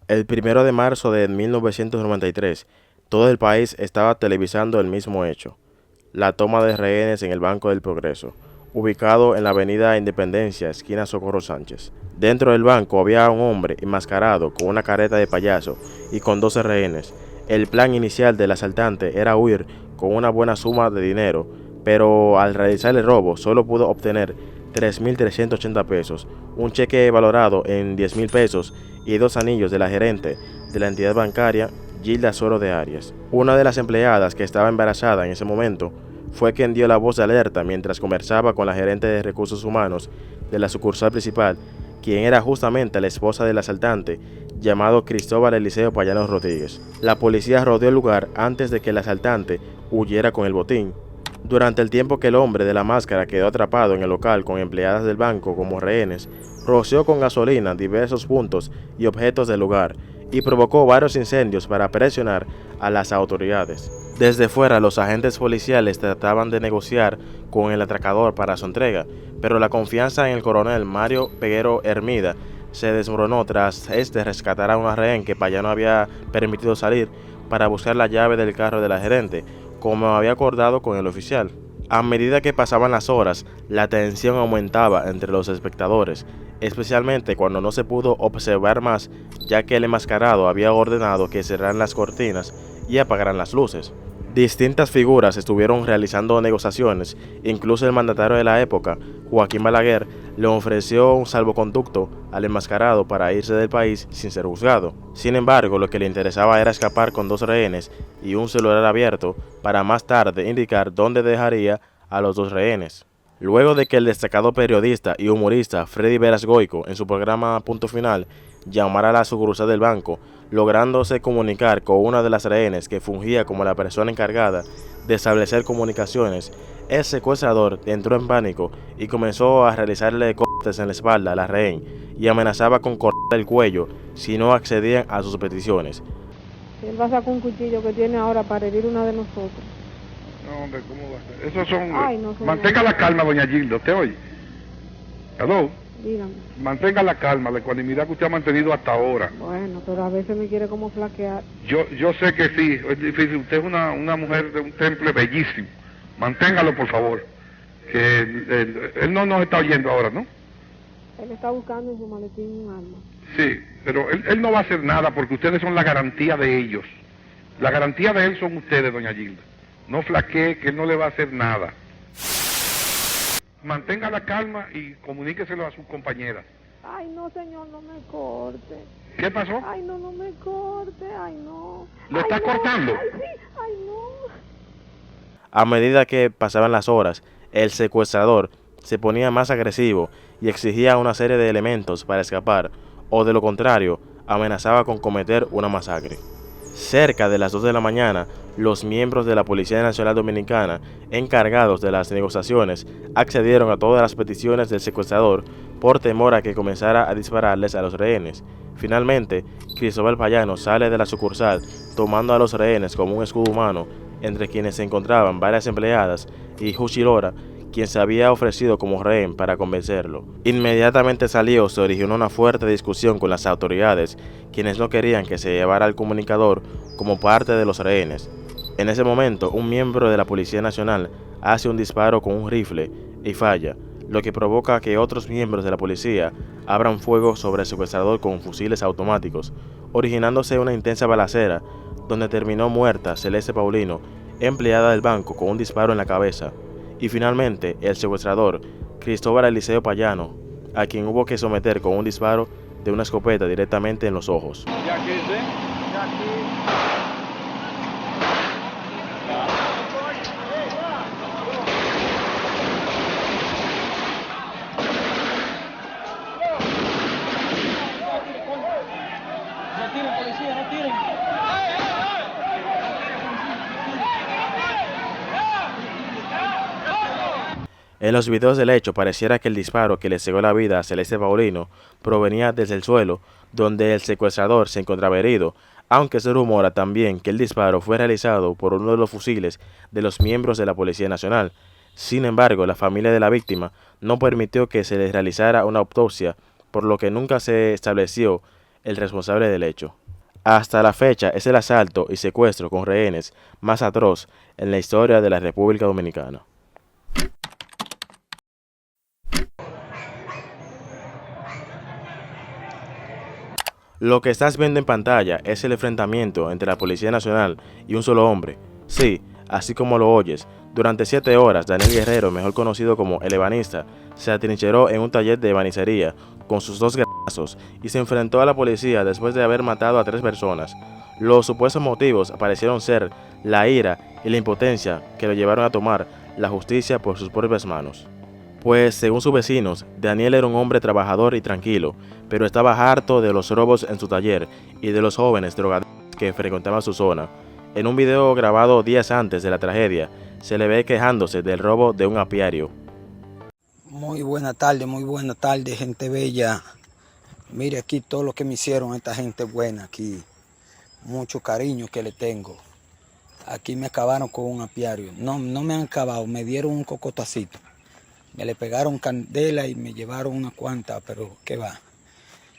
El 1 de marzo de 1993, todo el país estaba televisando el mismo hecho, la toma de rehenes en el Banco del Progreso, ubicado en la avenida Independencia, esquina Socorro Sánchez. Dentro del banco había un hombre enmascarado con una careta de payaso y con 12 rehenes. El plan inicial del asaltante era huir con una buena suma de dinero, pero al realizar el robo solo pudo obtener 3.380 pesos, un cheque valorado en 10.000 pesos y 2 anillos de la gerente de la entidad bancaria, Gilda Soro de Arias. Una de las empleadas que estaba embarazada en ese momento fue quien dio la voz de alerta mientras conversaba con la gerente de recursos humanos de la sucursal principal, quien era justamente la esposa del asaltante, llamado Cristóbal Eliseo Payano Rodríguez. La policía rodeó el lugar antes de que el asaltante huyera con el botín. Durante el tiempo que el hombre de la máscara quedó atrapado en el local con empleadas del banco como rehenes, roció con gasolina diversos puntos y objetos del lugar y provocó varios incendios para presionar a las autoridades. Desde fuera, los agentes policiales trataban de negociar con el atracador para su entrega, pero la confianza en el coronel Mario Peguero Hermida se desmoronó tras este rescatar a una rehén que Payano había permitido salir para buscar la llave del carro de la gerente, como había acordado con el oficial. A medida que pasaban las horas, la tensión aumentaba entre los espectadores, especialmente cuando no se pudo observar más, ya que el enmascarado había ordenado que cerraran las cortinas y apagaran las luces. Distintas figuras estuvieron realizando negociaciones, incluso el mandatario de la época, Joaquín Balaguer, le ofreció un salvoconducto al enmascarado para irse del país sin ser juzgado. Sin embargo, lo que le interesaba era escapar con 2 rehenes y un celular abierto para más tarde indicar dónde dejaría a los 2 rehenes. Luego de que el destacado periodista y humorista Freddy Veras Goico, en su programa Punto Final, llamara a la sucursal del banco, lográndose comunicar con una de las rehenes que fungía como la persona encargada de establecer comunicaciones, el secuestrador entró en pánico y comenzó a realizarle cortes en la espalda a la rehén y amenazaba con cortar el cuello si no accedían a sus peticiones. Él va a sacar un cuchillo que tiene ahora para herir una de nosotros. No, hombre, ¿cómo va a ser? Esos son... Ay, no, mantenga la calma, doña Gilda, ¿usted oye? ¿Aló? Dígame. Mantenga la calma, la ecuanimidad que usted ha mantenido hasta ahora. Bueno, pero a veces me quiere como flaquear. Yo sé que sí, es difícil. Usted es una mujer de un temple bellísimo. Manténgalo, por favor. Que él no nos está oyendo ahora, ¿no? Él está buscando en su maletín un arma. Sí, pero él no va a hacer nada porque ustedes son la garantía de ellos. La garantía de él son ustedes, doña Gilda. No flaquee, que él no le va a hacer nada. Mantenga la calma y comuníqueselo a sus compañeras. Ay, no, señor, no me corte. ¿Qué pasó? Ay, no, no me corte, ay, no. ¿Lo está cortando? Ay, sí, ay, no. A medida que pasaban las horas, el secuestrador se ponía más agresivo y exigía una serie de elementos para escapar, o de lo contrario, amenazaba con cometer una masacre. Cerca de las 2 de la mañana, los miembros de la Policía Nacional Dominicana, encargados de las negociaciones, accedieron a todas las peticiones del secuestrador por temor a que comenzara a dispararles a los rehenes. Finalmente, Cristóbal Payano sale de la sucursal tomando a los rehenes como un escudo humano, entre quienes se encontraban varias empleadas y Huchilora, quien se había ofrecido como rehén para convencerlo. Inmediatamente salió, se originó una fuerte discusión con las autoridades, quienes no querían que se llevara al comunicador como parte de los rehenes. En ese momento, un miembro de la Policía Nacional hace un disparo con un rifle y falla, lo que provoca que otros miembros de la policía abran fuego sobre el secuestrador con fusiles automáticos, originándose una intensa balacera, donde terminó muerta Celeste Paulino, empleada del banco, con un disparo en la cabeza. Y finalmente, el secuestrador, Cristóbal Eliseo Payano, a quien hubo que someter con un disparo de una escopeta directamente en los ojos. En los videos del hecho pareciera que el disparo que le cegó la vida a Celeste Paulino provenía desde el suelo, donde el secuestrador se encontraba herido, aunque se rumora también que el disparo fue realizado por uno de los fusiles de los miembros de la Policía Nacional. Sin embargo, la familia de la víctima no permitió que se les realizara una autopsia, por lo que nunca se estableció el responsable del hecho. Hasta la fecha es el asalto y secuestro con rehenes más atroz en la historia de la República Dominicana. Lo que estás viendo en pantalla es el enfrentamiento entre la Policía Nacional y un solo hombre. Sí, así como lo oyes, durante 7 horas Daniel Guerrero, mejor conocido como el ebanista, se atrincheró en un taller de ebanistería con sus 2 granazos y se enfrentó a la policía después de haber matado a 3 personas. Los supuestos motivos parecieron ser la ira y la impotencia que lo llevaron a tomar la justicia por sus propias manos. Pues, según sus vecinos, Daniel era un hombre trabajador y tranquilo, pero estaba harto de los robos en su taller y de los jóvenes drogadictos que frecuentaban su zona. En un video grabado días antes de la tragedia, se le ve quejándose del robo de un apiario. Muy buena tarde, gente bella. Mire aquí todo lo que me hicieron esta gente buena aquí. Mucho cariño que le tengo. Aquí me acabaron con un apiario. No me han acabado, me dieron un cocotacito. Me le pegaron candela y me llevaron unas cuantas, pero qué va.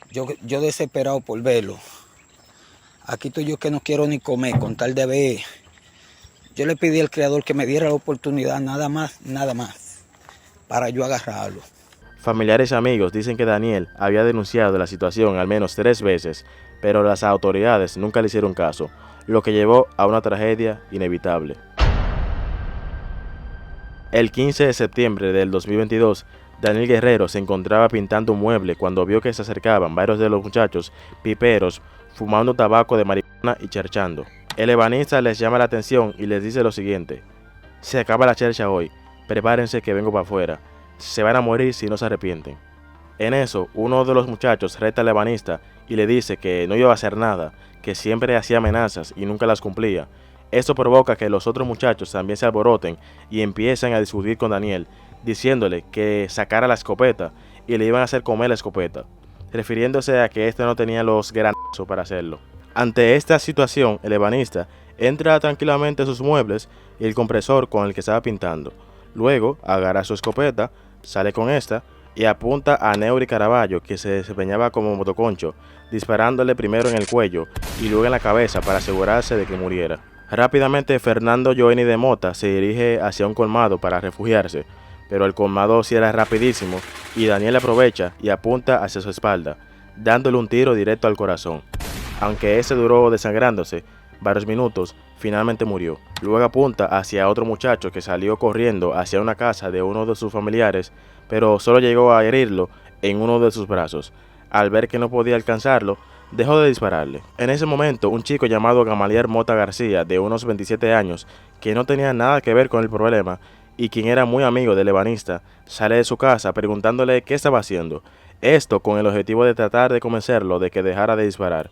Yo desesperado por verlo. Aquí estoy yo que no quiero ni comer, con tal de ver. Yo le pedí al creador que me diera la oportunidad, nada más, para yo agarrarlo. Familiares y amigos dicen que Daniel había denunciado la situación al menos 3 veces, pero las autoridades nunca le hicieron caso, lo que llevó a una tragedia inevitable. El 15 de septiembre del 2022, Daniel Guerrero se encontraba pintando un mueble cuando vio que se acercaban varios de los muchachos piperos fumando tabaco de marihuana y cherchando. El ebanista les llama la atención y les dice lo siguiente: se acaba la chercha hoy, prepárense que vengo para afuera, se van a morir si no se arrepienten. En eso, uno de los muchachos reta al ebanista y le dice que no iba a hacer nada, que siempre hacía amenazas y nunca las cumplía. Esto provoca que los otros muchachos también se alboroten y empiezan a discutir con Daniel, diciéndole que sacara la escopeta y le iban a hacer comer la escopeta, refiriéndose a que este no tenía los granazos para hacerlo. Ante esta situación, el ebanista entra tranquilamente a sus muebles y el compresor con el que estaba pintando. Luego agarra su escopeta, sale con esta y apunta a Neuri Caraballo, que se desempeñaba como motoconcho, disparándole primero en el cuello y luego en la cabeza para asegurarse de que muriera. Rápidamente Fernando Joenny de Mota se dirige hacia un colmado para refugiarse, pero el colmado cierra rapidísimo y Daniel aprovecha y apunta hacia su espalda, dándole un tiro directo al corazón. Aunque ese duró desangrándose varios minutos, finalmente murió. Luego apunta hacia otro muchacho que salió corriendo hacia una casa de uno de sus familiares, pero solo llegó a herirlo en uno de sus brazos. Al ver que no podía alcanzarlo, dejó de dispararle. En ese momento, un chico llamado Gamaliel Mota García, de unos 27 años, que no tenía nada que ver con el problema y quien era muy amigo del ebanista, sale de su casa preguntándole qué estaba haciendo. Esto con el objetivo de tratar de convencerlo de que dejara de disparar.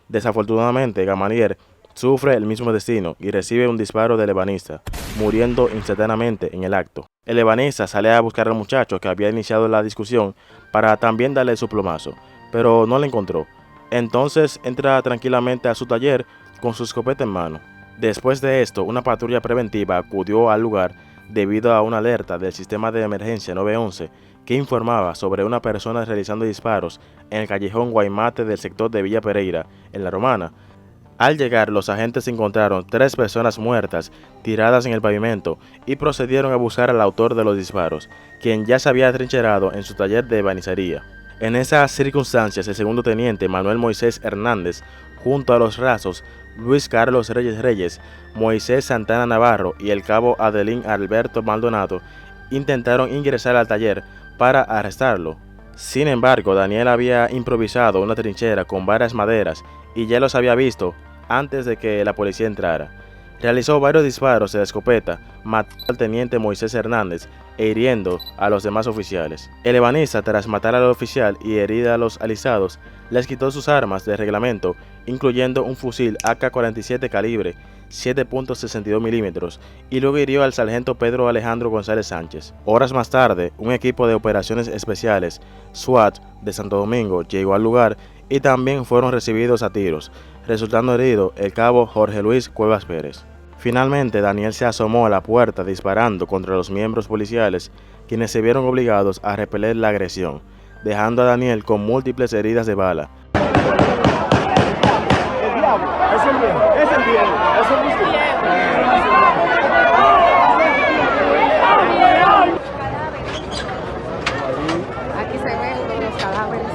Desafortunadamente, Gamaliel sufre el mismo destino y recibe un disparo del ebanista, muriendo instantáneamente en el acto. El ebanista sale a buscar al muchacho que había iniciado la discusión para también darle su plomazo, pero no lo encontró. Entonces entra tranquilamente a su taller con su escopeta en mano. Después de esto, una patrulla preventiva acudió al lugar debido a una alerta del sistema de emergencia 911 que informaba sobre una persona realizando disparos en el callejón Guaymate del sector de Villa Pereira, en La Romana. Al llegar, los agentes encontraron 3 personas muertas tiradas en el pavimento y procedieron a buscar al autor de los disparos, quien ya se había atrincherado en su taller de ebanistería. En esas circunstancias, el segundo teniente Manuel Moisés Hernández, junto a los rasos Luis Carlos Reyes, Moisés Santana Navarro y el cabo Adelín Alberto Maldonado, intentaron ingresar al taller para arrestarlo. Sin embargo, Daniel había improvisado una trinchera con varias maderas y ya los había visto antes de que la policía entrara. Realizó varios disparos de la escopeta, matando al teniente Moisés Hernández e hiriendo a los demás oficiales. El ebanista, tras matar al oficial y herir a los alistados, les quitó sus armas de reglamento, incluyendo un fusil AK-47 calibre 7.62 milímetros, y luego hirió al sargento Pedro Alejandro González Sánchez. Horas más tarde, un equipo de operaciones especiales, SWAT, de Santo Domingo, llegó al lugar y también fueron recibidos a tiros, resultando herido el cabo Jorge Luis Cuevas Pérez. Finalmente, Daniel se asomó a la puerta disparando contra los miembros policiales, quienes se vieron obligados a repeler la agresión, dejando a Daniel con múltiples heridas de bala. Aquí se ven los cadáveres.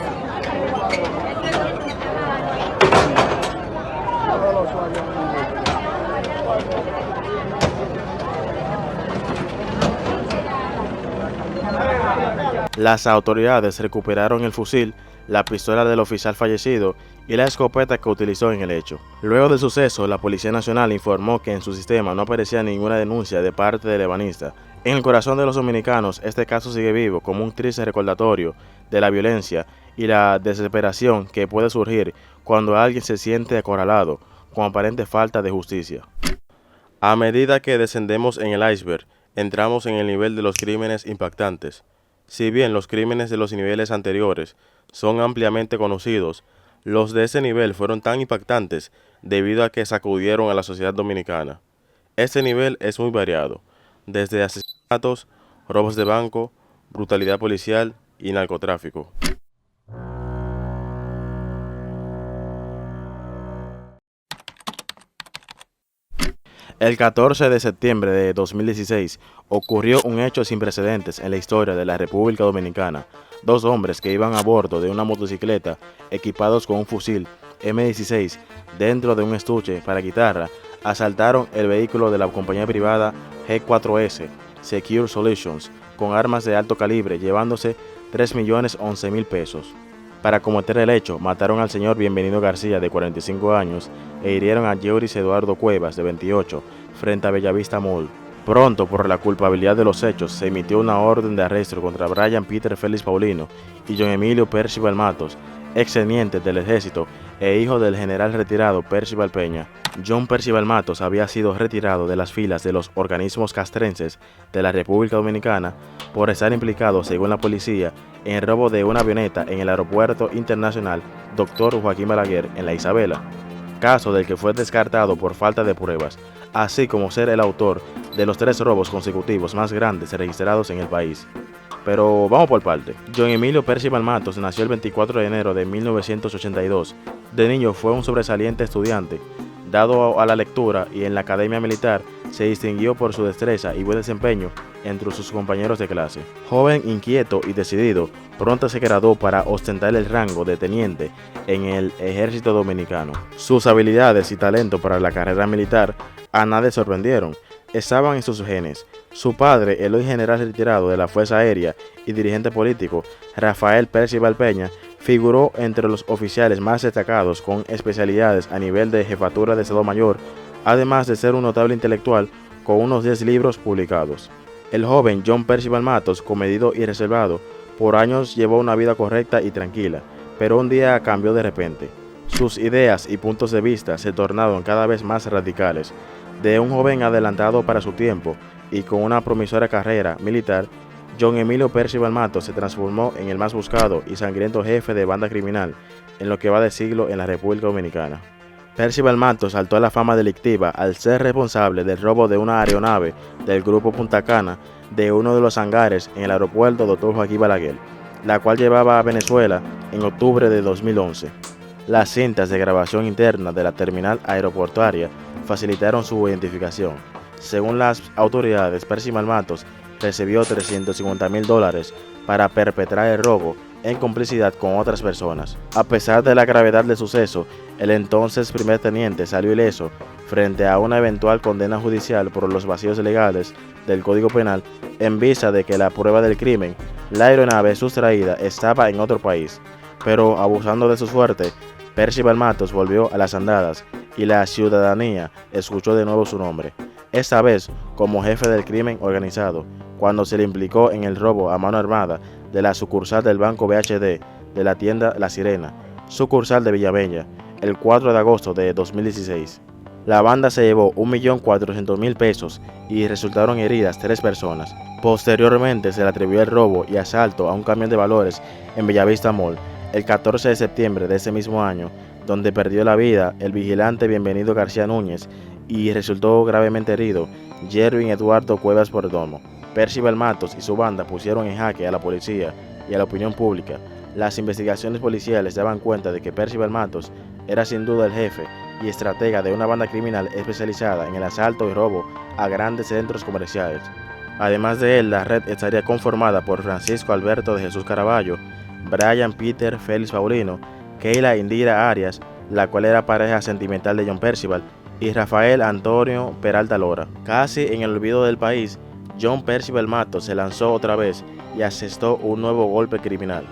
Las autoridades recuperaron el fusil, la pistola del oficial fallecido y la escopeta que utilizó en el hecho. Luego del suceso, la Policía Nacional informó que en su sistema no aparecía ninguna denuncia de parte del ebanista. En el corazón de los dominicanos, este caso sigue vivo como un triste recordatorio de la violencia y la desesperación que puede surgir cuando alguien se siente acorralado con aparente falta de justicia. A medida que descendemos en el iceberg, entramos en el nivel de los crímenes impactantes. Si bien los crímenes de los niveles anteriores son ampliamente conocidos, los de ese nivel fueron tan impactantes debido a que sacudieron a la sociedad dominicana. Este nivel es muy variado, desde asesinatos, robos de banco, brutalidad policial y narcotráfico. El 14 de septiembre de 2016 ocurrió un hecho sin precedentes en la historia de la República Dominicana. Dos hombres que iban a bordo de una motocicleta equipados con un fusil M16 dentro de un estuche para guitarra asaltaron el vehículo de la compañía privada G4S Secure Solutions con armas de alto calibre, llevándose 3.011.000 pesos. Para cometer el hecho, mataron al señor Bienvenido García, de 45 años, e hirieron a Yeuris Eduardo Cuevas, de 28, frente a Bellavista Mall. Pronto, por la culpabilidad de los hechos, se emitió una orden de arresto contra Brian Peter Félix Paulino y John Emilio Percival Matos, exteniente del ejército e hijo del general retirado Percival Peña. John Percival Matos había sido retirado de las filas de los organismos castrenses de la República Dominicana por estar implicado, según la policía, en el robo de una avioneta en el aeropuerto internacional Dr. Joaquín Balaguer en la Isabela, caso del que fue descartado por falta de pruebas, así como ser el autor de los 3 robos consecutivos más grandes registrados en el país. Pero vamos por parte. John Emilio Percival Matos nació el 24 de enero de 1982. De niño fue un sobresaliente estudiante, dado a la lectura, y en la academia militar se distinguió por su destreza y buen desempeño entre sus compañeros de clase. Joven, inquieto y decidido, pronto se graduó para ostentar el rango de teniente en el ejército dominicano. Sus habilidades y talento para la carrera militar a nadie sorprendieron, estaban en sus genes. Su padre, el hoy general retirado de la Fuerza Aérea y dirigente político, Rafael Percival Peña, figuró entre los oficiales más destacados con especialidades a nivel de jefatura de Estado Mayor, además de ser un notable intelectual con unos 10 libros publicados. El joven John Percival Matos, comedido y reservado, por años llevó una vida correcta y tranquila, pero un día cambió de repente. Sus ideas y puntos de vista se tornaron cada vez más radicales. De un joven adelantado para su tiempo y con una promisoria carrera militar, John Emilio Percival Matos se transformó en el más buscado y sangriento jefe de banda criminal en lo que va de siglo en la República Dominicana. Percival Matos saltó a la fama delictiva al ser responsable del robo de una aeronave del grupo Punta Cana de uno de los hangares en el aeropuerto Dr. Joaquín Balaguer, la cual llevaba a Venezuela en octubre de 2011. Las cintas de grabación interna de la terminal aeroportuaria facilitaron su identificación. Según las autoridades, Percival Matos recibió $350.000 para perpetrar el robo en complicidad con otras personas. A pesar de la gravedad del suceso, el entonces primer teniente salió ileso frente a una eventual condena judicial por los vacíos legales del Código Penal en vista de que la prueba del crimen, la aeronave sustraída, estaba en otro país. Pero abusando de su suerte, Percival Matos volvió a las andadas y la ciudadanía escuchó de nuevo su nombre, esta vez como jefe del crimen organizado, cuando se le implicó en el robo a mano armada de la sucursal del Banco BHD de la tienda La Sirena, sucursal de Villamella, el 4 de agosto de 2016. La banda se llevó 1.400.000 pesos y resultaron heridas 3 personas. Posteriormente se le atribuyó el robo y asalto a un camión de valores en Bellavista Mall el 14 de septiembre de ese mismo año, donde perdió la vida el vigilante Bienvenido García Núñez y resultó gravemente herido Jerwin Eduardo Cuevas Perdomo. Percival Matos y su banda pusieron en jaque a la policía y a la opinión pública. Las investigaciones policiales daban cuenta de que Percival Matos era sin duda el jefe y estratega de una banda criminal especializada en el asalto y robo a grandes centros comerciales. Además de él, la red estaría conformada por Francisco Alberto de Jesús Caraballo, Brian Peter Félix Paulino, Keila Indira Arias, la cual era pareja sentimental de John Percival, y Rafael Antonio Peralta Lora. Casi en el olvido del país, John Percival Matos se lanzó otra vez y asestó un nuevo golpe criminal.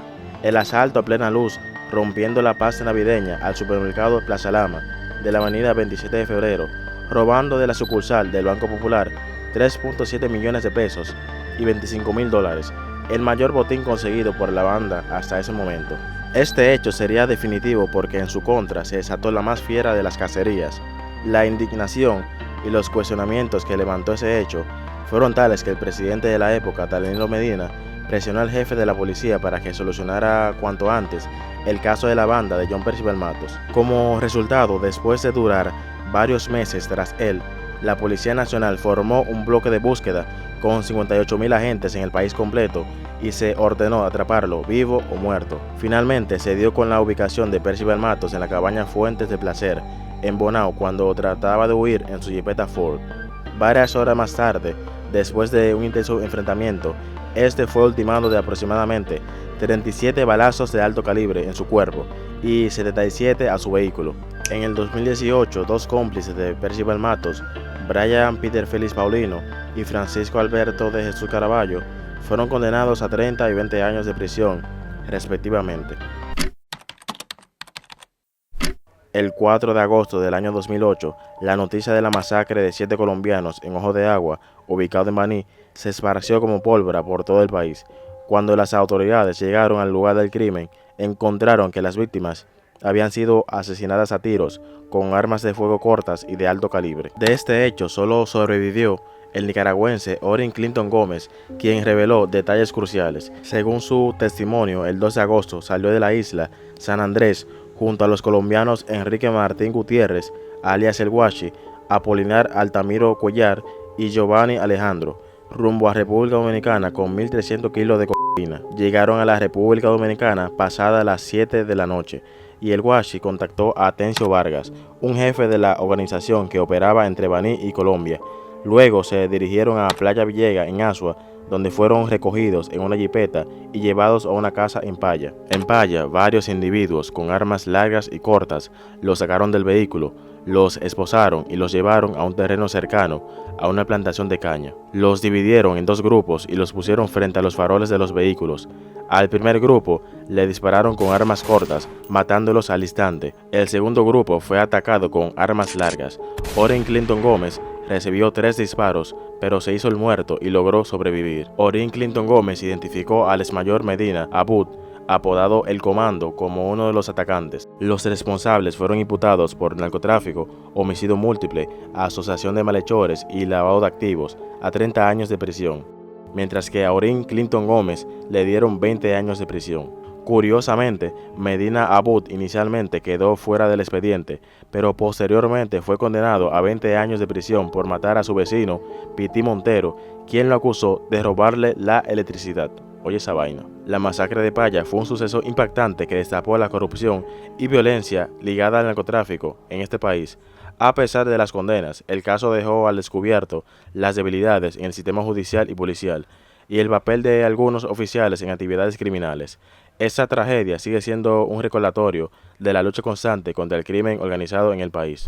El asalto a plena luz, rompiendo la paz navideña al supermercado Plaza Lama de la avenida 27 de febrero, robando de la sucursal del Banco Popular 3.7 millones de pesos y $25.000, el mayor botín conseguido por la banda hasta ese momento. Este hecho sería definitivo porque en su contra se desató la más fiera de las cacerías. La indignación y los cuestionamientos que levantó ese hecho fueron tales que el presidente de la época, Danilo Medina, presionó al jefe de la policía para que solucionara cuanto antes el caso de la banda de John Percival Matos. Como resultado, después de durar varios meses tras él, la Policía Nacional formó un bloque de búsqueda con 58.000 agentes en el país completo y se ordenó atraparlo vivo o muerto. Finalmente se dio con la ubicación de Percival Matos en la cabaña Fuentes de Placer, en Bonao, cuando trataba de huir en su jipeta Ford. Varias horas más tarde, después de un intenso enfrentamiento, este fue ultimado de aproximadamente 37 balazos de alto calibre en su cuerpo y 77 a su vehículo. En el 2018, dos cómplices de Percival Matos, Brian Peter Félix Paulino y Francisco Alberto de Jesús Caraballo, fueron condenados a 30 y 20 años de prisión, respectivamente. El 4 de agosto del año 2008, la noticia de la masacre de 7 colombianos en Ojo de Agua, ubicado en Baní, se esparció como pólvora por todo el país. Cuando las autoridades llegaron al lugar del crimen, encontraron que las víctimas habían sido asesinadas a tiros con armas de fuego cortas y de alto calibre. De este hecho solo sobrevivió el nicaragüense Orin Clinton Gómez, quien reveló detalles cruciales. Según su testimonio, el 2 de agosto salió de la isla San Andrés junto a los colombianos Enrique Martín Gutiérrez, alias El Guachi, Apolinar Altamiro Cuellar y Giovanni Alejandro, rumbo a República Dominicana con 1.300 kilos de cocaína. Llegaron a la República Dominicana pasadas las 7 de la noche y El Guachi contactó a Atencio Vargas, un jefe de la organización que operaba entre Baní y Colombia. Luego se dirigieron a Playa Villega en Asua, donde fueron recogidos en una jipeta y llevados a una casa en Paya. En Paya, varios individuos con armas largas y cortas los sacaron del vehículo, los esposaron y los llevaron a un terreno cercano a una plantación de caña. Los dividieron en dos grupos y los pusieron frente a los faroles de los vehículos. Al primer grupo le dispararon con armas cortas, matándolos al instante. El segundo grupo fue atacado con armas largas. Orin Clinton Gómez recibió 3 disparos, pero se hizo el muerto y logró sobrevivir. Orin Clinton Gómez identificó al exmayor Medina Abud, apodado El Comando, como uno de los atacantes. Los responsables fueron imputados por narcotráfico, homicidio múltiple, asociación de malhechores y lavado de activos a 30 años de prisión, mientras que a Orin Clinton Gómez le dieron 20 años de prisión. Curiosamente, Medina Abud inicialmente quedó fuera del expediente, pero posteriormente fue condenado a 20 años de prisión por matar a su vecino, Piti Montero, quien lo acusó de robarle la electricidad. Oye esa vaina. La masacre de Paya fue un suceso impactante que destapó la corrupción y violencia ligada al narcotráfico en este país. A pesar de las condenas, el caso dejó al descubierto las debilidades en el sistema judicial y policial y el papel de algunos oficiales en actividades criminales. Esta tragedia sigue siendo un recordatorio de la lucha constante contra el crimen organizado en el país.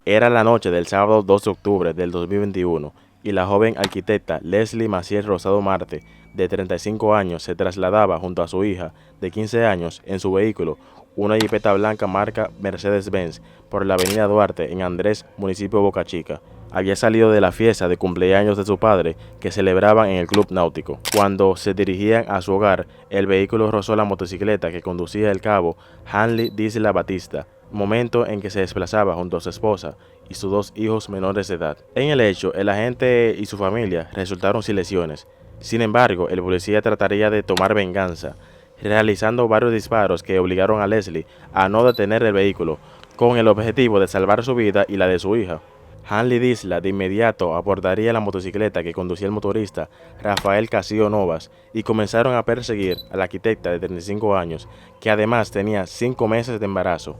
Era la noche del sábado 2 de octubre del 2021 y la joven arquitecta Leslie Maciel Rosado Marte, de 35 años, se trasladaba junto a su hija de 15 años en su vehículo, una jipeta blanca marca Mercedes-Benz, por la avenida Duarte en Andrés, municipio de Boca Chica. Había salido de la fiesta de cumpleaños de su padre que celebraban en el club náutico. Cuando se dirigían a su hogar, el vehículo rozó la motocicleta que conducía el cabo Hanley Disla Batista, momento en que se desplazaba junto a su esposa y sus 2 hijos menores de edad. En el hecho, el agente y su familia resultaron sin lesiones. Sin embargo, el policía trataría de tomar venganza, realizando varios disparos que obligaron a Leslie a no detener el vehículo, con el objetivo de salvar su vida y la de su hija. Hanley Disla de inmediato abordaría la motocicleta que conducía el motorista Rafael Casillo Novas y comenzaron a perseguir a la arquitecta de 35 años, que además tenía 5 meses de embarazo.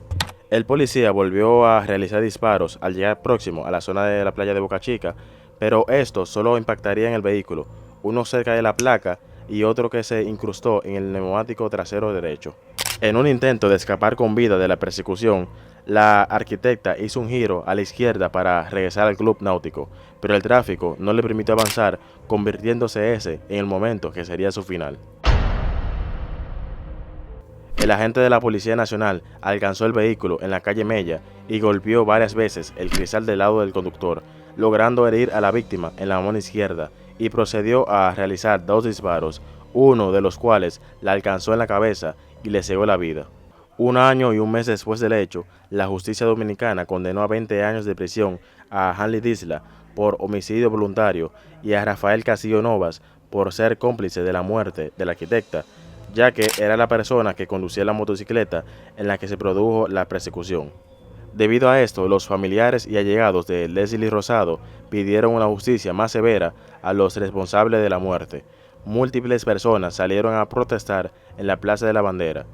El policía volvió a realizar disparos al llegar próximo a la zona de la playa de Boca Chica, pero estos solo impactarían el vehículo, uno cerca de la placa y otro que se incrustó en el neumático trasero derecho. En un intento de escapar con vida de la persecución, La arquitecta hizo un giro a la izquierda para regresar al club náutico, pero el tráfico no le permitió avanzar, convirtiéndose ese en el momento que sería su final. El agente de la Policía Nacional alcanzó el vehículo en la calle Mella y golpeó varias veces el cristal del lado del conductor, logrando herir a la víctima en la mano izquierda, y procedió a realizar 2 disparos, uno de los cuales la alcanzó en la cabeza y le cegó la vida. 1 año y 1 mes después del hecho, la justicia dominicana condenó a 20 años de prisión a Hanley Disla por homicidio voluntario y a Rafael Castillo Novas por ser cómplice de la muerte de la arquitecta, ya que era la persona que conducía la motocicleta en la que se produjo la persecución. Debido a esto, los familiares y allegados de Leslie Rosado pidieron una justicia más severa a los responsables de la muerte. Múltiples personas salieron a protestar en la Plaza de la Bandera.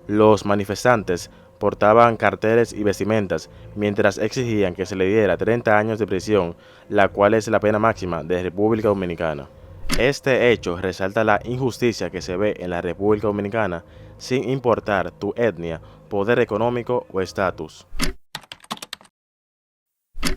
Los manifestantes portaban carteles y vestimentas mientras exigían que se le diera 30 años de prisión, la cual es la pena máxima de República Dominicana. Este hecho resalta la injusticia que se ve en la República Dominicana sin importar tu etnia, poder económico o estatus.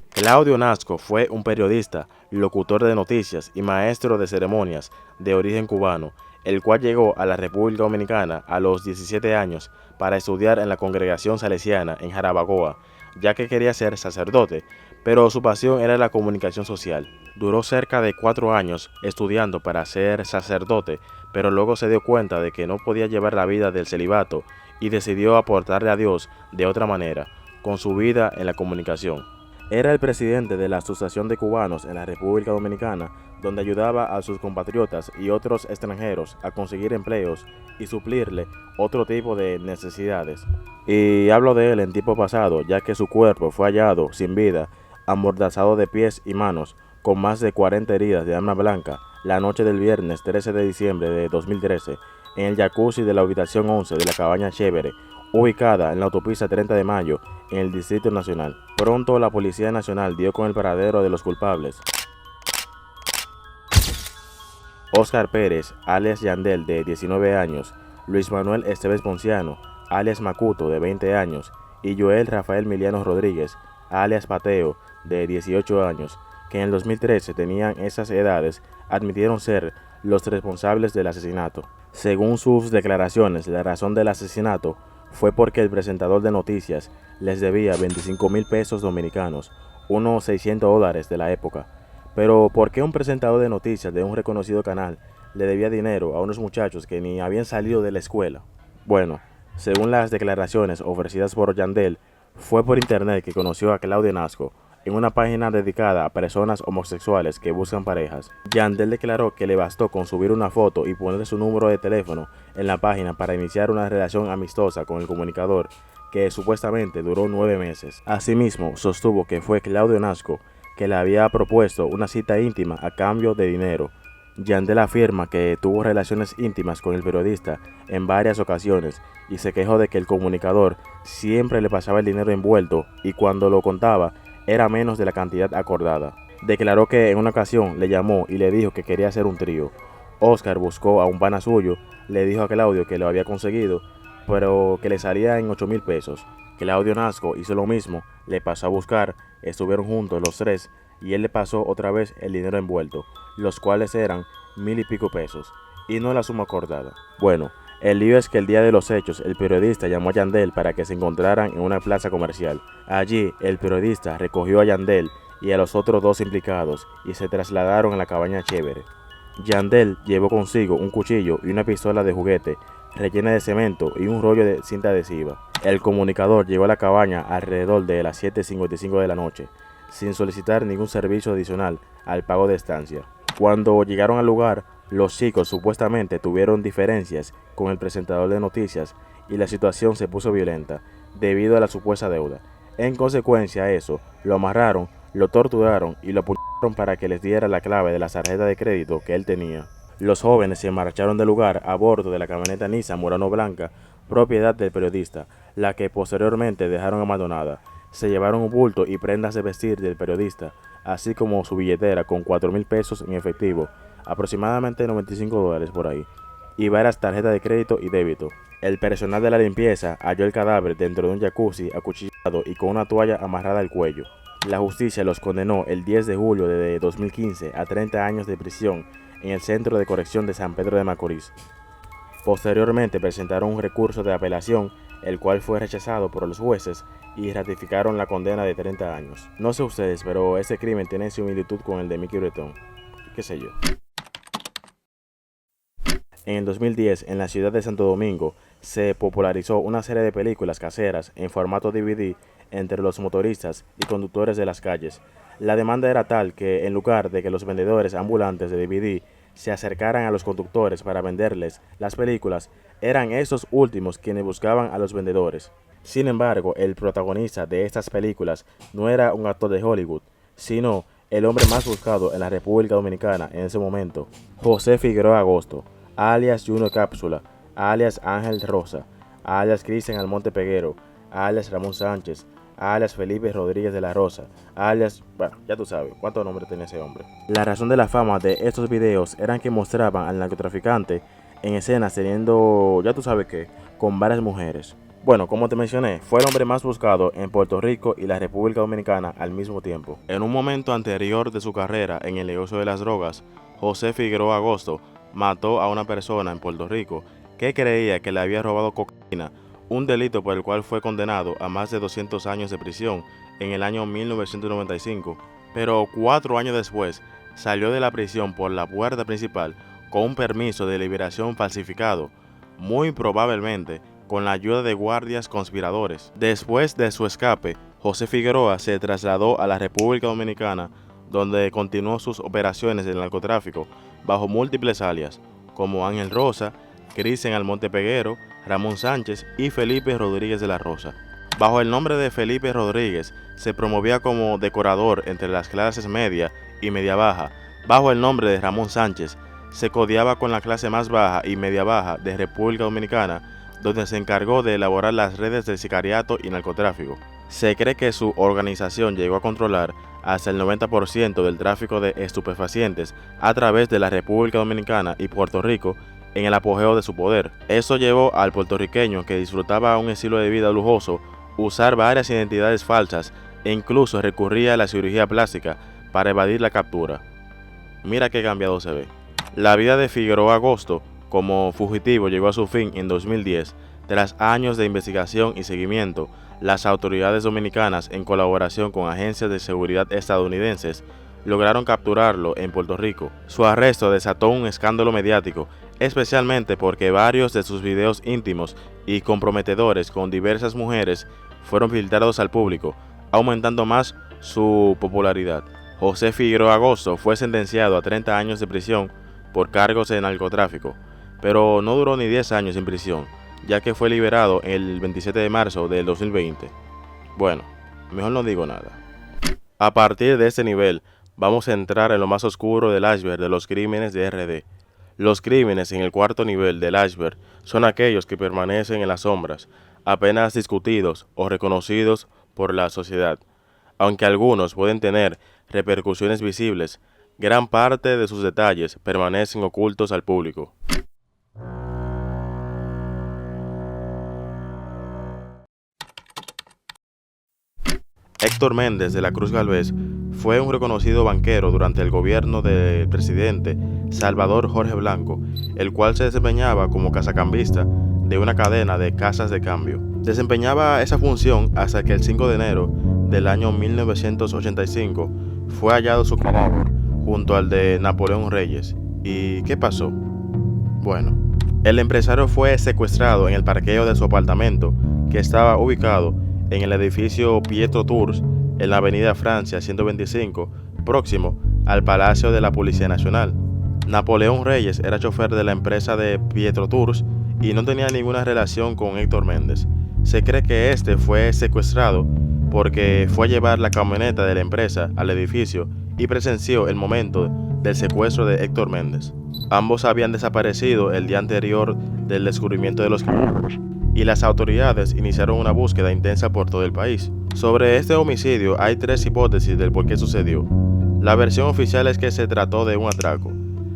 Claudio Nasco fue un periodista, locutor de noticias y maestro de ceremonias de origen cubano, el cual llegó a la República Dominicana a los 17 años para estudiar en la congregación salesiana en Jarabacoa, ya que quería ser sacerdote, pero su pasión era la comunicación social. Duró cerca de 4 años estudiando para ser sacerdote, pero luego se dio cuenta de que no podía llevar la vida del celibato y decidió aportarle a Dios de otra manera, con su vida en la comunicación. Era el presidente de la Asociación de Cubanos en la República Dominicana, donde ayudaba a sus compatriotas y otros extranjeros a conseguir empleos y suplirle otro tipo de necesidades. Y hablo de él en tiempo pasado, ya que su cuerpo fue hallado sin vida, amordazado de pies y manos, con más de 40 heridas de arma blanca, la noche del viernes 13 de diciembre de 2013, en el jacuzzi de la habitación 11 de la Cabaña Chévere, ubicada en la autopista 30 de Mayo, en el Distrito Nacional. Pronto la Policía Nacional dio con el paradero de los culpables. Oscar Pérez, alias Yandel, de 19 años, Luis Manuel Esteves Ponciano, alias Macuto, de 20 años, y Joel Rafael Miliano Rodríguez, alias Pateo, de 18 años, que en el 2013 tenían esas edades, admitieron ser los responsables del asesinato. Según sus declaraciones, la razón del asesinato fue porque el presentador de noticias les debía 25,000 pesos dominicanos, unos $600 de la época. Pero ¿por qué un presentador de noticias de un reconocido canal le debía dinero a unos muchachos que ni habían salido de la escuela? Bueno, según las declaraciones ofrecidas por Yandel, fue por internet que conoció a Claudio Nasco en una página dedicada a personas homosexuales que buscan parejas. Yandel declaró que le bastó con subir una foto y poner su número de teléfono en la página para iniciar una relación amistosa con el comunicador, que supuestamente duró 9 meses. Asimismo, sostuvo que fue Claudio Nasco que le había propuesto una cita íntima a cambio de dinero. Yandel afirma que tuvo relaciones íntimas con el periodista en varias ocasiones y se quejó de que el comunicador siempre le pasaba el dinero envuelto y cuando lo contaba era menos de la cantidad acordada. Declaró que en una ocasión le llamó y le dijo que quería hacer un trío. Oscar buscó a un pana suyo, le dijo a Claudio que lo había conseguido, pero que le salía en 8,000 pesos. Claudio Nasco hizo lo mismo, le pasó a buscar, estuvieron juntos los tres y él le pasó otra vez el dinero envuelto, los cuales eran 1,000 y pico pesos, y no la suma acordada. Bueno, el lío es que el día de los hechos el periodista llamó a Yandel para que se encontraran en una plaza comercial. Allí el periodista recogió a Yandel y a los otros 2 implicados y se trasladaron a la Cabaña Chévere. Yandel llevó consigo un cuchillo y una pistola de juguete rellena de cemento y un rollo de cinta adhesiva. El comunicador llegó a la cabaña alrededor de las 7:55 de la noche, sin solicitar ningún servicio adicional al pago de estancia. Cuando llegaron al lugar, los chicos supuestamente tuvieron diferencias con el presentador de noticias y la situación se puso violenta debido a la supuesta deuda. En consecuencia a eso, lo amarraron, lo torturaron y lo apuñalaron para que les diera la clave de la tarjeta de crédito que él tenía. Los jóvenes se marcharon del lugar a bordo de la camioneta Nissan Murano Blanca, propiedad del periodista, la que posteriormente dejaron abandonada. Se llevaron un bulto y prendas de vestir del periodista, así como su billetera con 4,000 pesos en efectivo, aproximadamente $95 por ahí, y varias tarjetas de crédito y débito. El personal de la limpieza halló el cadáver dentro de un jacuzzi acuchillado. y con una toalla amarrada al cuello. La justicia los condenó el 10 de julio de 2015 a 30 años de prisión en el Centro de Corrección de San Pedro de Macorís. Posteriormente presentaron un recurso de apelación, el cual fue rechazado por los jueces y ratificaron la condena de 30 años. No sé ustedes, pero ese crimen tiene similitud con el de Mickey Bretón. ¿Qué sé yo? En el 2010, en la ciudad de Santo Domingo, se popularizó una serie de películas caseras en formato DVD entre los motoristas y conductores de las calles. La demanda era tal que, en lugar de que los vendedores ambulantes de DVD se acercaran a los conductores para venderles las películas, eran esos últimos quienes buscaban a los vendedores. Sin embargo, el protagonista de estas películas no era un actor de Hollywood, sino el hombre más buscado en la República Dominicana en ese momento, José Figueroa Agosto, alias Junior Cápsula, alias Ángel Rosa, alias Cristian Almonte Peguero, alias Ramón Sánchez, alias Felipe Rodríguez de la Rosa, alias, bueno, ya tú sabes cuántos nombres tenía ese hombre. La razón de la fama de estos videos eran que mostraban al narcotraficante en escenas teniendo, ya tú sabes qué, con varias mujeres. Bueno, como te mencioné, fue el hombre más buscado en Puerto Rico y la República Dominicana al mismo tiempo. En un momento anterior de su carrera en el negocio de las drogas, José Figueroa Agosto mató a una persona en Puerto Rico que creía que le había robado cocaína, un delito por el cual fue condenado a más de 200 años de prisión en el año 1995, pero 4 años después salió de la prisión por la puerta principal con un permiso de liberación falsificado, muy probablemente con la ayuda de guardias conspiradores. Después de su escape, José Figueroa se trasladó a la República Dominicana, donde continuó sus operaciones de narcotráfico bajo múltiples alias, como Ángel Rosa, Cristian Almonte Peguero, Ramón Sánchez y Felipe Rodríguez de la Rosa. Bajo el nombre de Felipe Rodríguez, se promovía como decorador entre las clases media y media baja. Bajo el nombre de Ramón Sánchez, se codeaba con la clase más baja y media baja de República Dominicana, donde se encargó de elaborar las redes del sicariato y narcotráfico. Se cree que su organización llegó a controlar hasta el 90% del tráfico de estupefacientes a través de la República Dominicana y Puerto Rico en el apogeo de su poder. Eso llevó al puertorriqueño, que disfrutaba un estilo de vida lujoso, usar varias identidades falsas e incluso recurría a la cirugía plástica para evadir la captura. Mira qué cambiado se ve. La vida de Figueroa Agosto como fugitivo llegó a su fin en 2010. Tras años de investigación y seguimiento, las autoridades dominicanas, en colaboración con agencias de seguridad estadounidenses, lograron capturarlo en Puerto Rico. Su arresto desató un escándalo mediático, especialmente porque varios de sus videos íntimos y comprometedores con diversas mujeres fueron filtrados al público, aumentando más su popularidad. José Figueroa Agosto fue sentenciado a 30 años de prisión por cargos de narcotráfico, pero no duró ni 10 años en prisión, ya que fue liberado el 27 de marzo del 2020. Bueno, mejor no digo nada. A partir de este nivel, vamos a entrar en lo más oscuro del iceberg de los crímenes de RD. Los crímenes en el cuarto nivel del iceberg son aquellos que permanecen en las sombras, apenas discutidos o reconocidos por la sociedad. Aunque algunos pueden tener repercusiones visibles, gran parte de sus detalles permanecen ocultos al público. Héctor Méndez de la Cruz Galvez fue un reconocido banquero durante el gobierno del presidente Salvador Jorge Blanco, el cual se desempeñaba como casacambista de una cadena de casas de cambio. Desempeñaba esa función hasta que el 5 de enero del año 1985 fue hallado su cadáver junto al de Napoleón Reyes. ¿Y qué pasó? Bueno, el empresario fue secuestrado en el parqueo de su apartamento, que estaba ubicado en el edificio Pietro Tours, en la avenida Francia 125, próximo al Palacio de la Policía Nacional. Napoleón Reyes era chofer de la empresa de Pietro Tours y no tenía ninguna relación con Héctor Méndez. Se cree que este fue secuestrado porque fue a llevar la camioneta de la empresa al edificio y presenció el momento del secuestro de Héctor Méndez. Ambos habían desaparecido el día anterior del descubrimiento de los cadáveres, y las autoridades iniciaron una búsqueda intensa por todo el país. Sobre este homicidio hay 3 hipótesis del por qué sucedió. La versión oficial es que se trató de un atraco.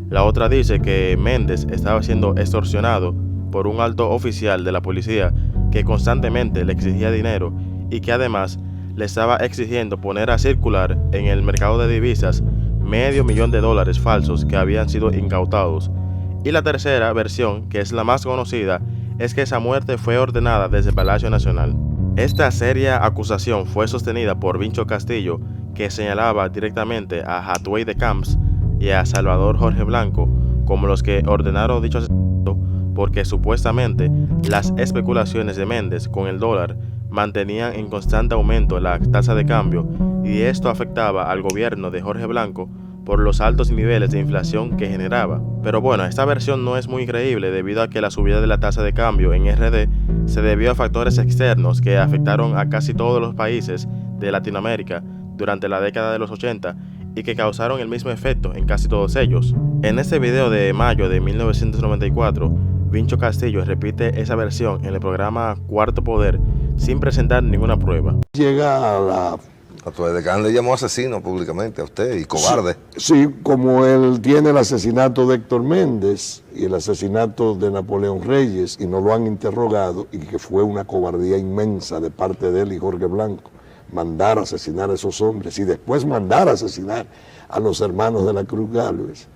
La otra dice que Méndez estaba siendo extorsionado por un alto oficial de la policía que constantemente le exigía dinero y que además le estaba exigiendo poner a circular en el mercado de divisas $500,000 falsos que habían sido incautados. Y la tercera versión, que es la más conocida, es que esa muerte fue ordenada desde el Palacio Nacional. Esta seria acusación fue sostenida por Vincho Castillo, que señalaba directamente a Hathaway de Camps y a Salvador Jorge Blanco como los que ordenaron dicho asesinato, porque supuestamente las especulaciones de Méndez con el dólar mantenían en constante aumento la tasa de cambio, y esto afectaba al gobierno de Jorge Blanco por los altos niveles de inflación que generaba. Pero bueno, esta versión no es muy creíble debido a que la subida de la tasa de cambio en RD se debió a factores externos que afectaron a casi todos los países de Latinoamérica durante la década de los 80 y que causaron el mismo efecto en casi todos ellos. En este video de mayo de 1994, Vincho Castillo repite esa versión en el programa Cuarto Poder sin presentar ninguna prueba. Llega a la... De Can le llamó asesino públicamente a usted y cobarde. Sí, como él tiene el asesinato de Héctor Méndez y el asesinato de Napoleón Reyes y no lo han interrogado, y que fue una cobardía inmensa de parte de él y Jorge Blanco, mandar a asesinar a esos hombres y después mandar a asesinar a los hermanos de la Cruz Gálvez.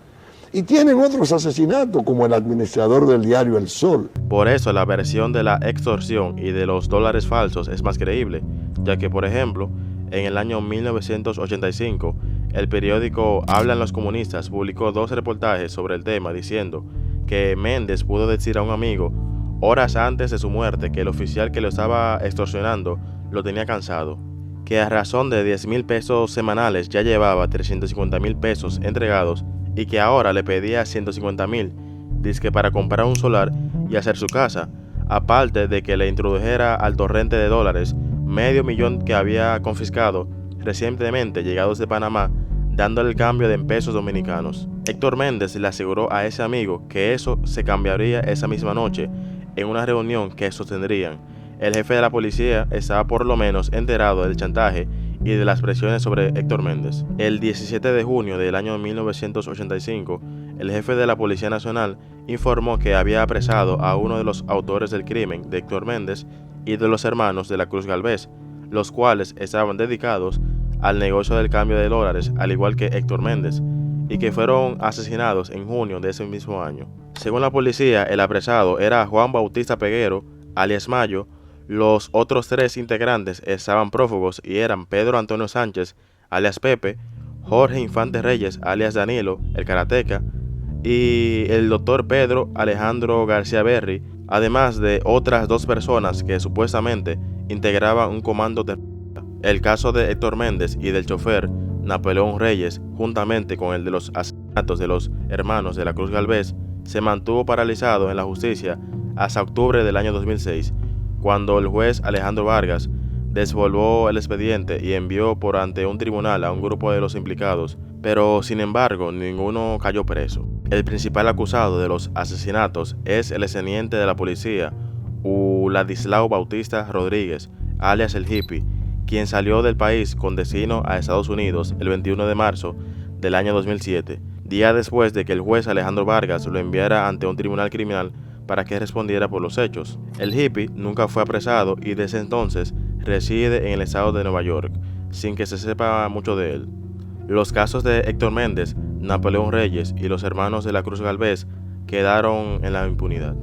Y tienen otros asesinatos, como el administrador del diario El Sol. Por eso la versión de la extorsión y de los dólares falsos es más creíble, ya que, por ejemplo, en el año 1985, el periódico Hablan los Comunistas publicó 2 reportajes sobre el tema diciendo que Méndez pudo decir a un amigo horas antes de su muerte que el oficial que lo estaba extorsionando lo tenía cansado, que a razón de 10,000 pesos semanales ya llevaba 350,000 pesos entregados y que ahora le pedía 150,000, dizque para comprar un solar y hacer su casa, aparte de que le introdujera al torrente de dólares $500,000 que había confiscado recientemente llegados de Panamá, dándole el cambio en pesos dominicanos. Héctor Méndez le aseguró a ese amigo que eso se cambiaría esa misma noche en una reunión que sostendrían. El jefe de la policía estaba por lo menos enterado del chantaje y de las presiones sobre Héctor Méndez. El 17 de junio del año 1985, el jefe de la Policía Nacional informó que había apresado a uno de los autores del crimen de Héctor Méndez y de los hermanos de la Cruz Gálvez, los cuales estaban dedicados al negocio del cambio de dólares, al igual que Héctor Méndez, y que fueron asesinados en junio de ese mismo año. Según la policía, el apresado era Juan Bautista Peguero, alias Mayo. Los otros 3 integrantes estaban prófugos y eran Pedro Antonio Sánchez, alias Pepe, Jorge Infante Reyes, alias Danilo, el karateca, y el doctor Pedro Alejandro García Berry, además de otras 2 personas que supuestamente integraban un comando terrorista. El caso de Héctor Méndez y del chofer Napoleón Reyes, juntamente con el de los asesinatos de los hermanos de la Cruz Gálvez, se mantuvo paralizado en la justicia hasta octubre del año 2006, cuando el juez Alejandro Vargas desvolvió el expediente y envió por ante un tribunal a un grupo de los implicados, pero sin embargo ninguno cayó preso. El principal acusado de los asesinatos es el exteniente de la policía, Ladislao Bautista Rodríguez, alias el Hippie, quien salió del país con destino a Estados Unidos el 21 de marzo del año 2007, día después de que el juez Alejandro Vargas lo enviara ante un tribunal criminal para que respondiera por los hechos. El Hippie nunca fue apresado y desde entonces reside en el estado de Nueva York, sin que se sepa mucho de él. Los casos de Héctor Méndez, Napoleón Reyes y los hermanos de la Cruz Gálvez quedaron en la impunidad.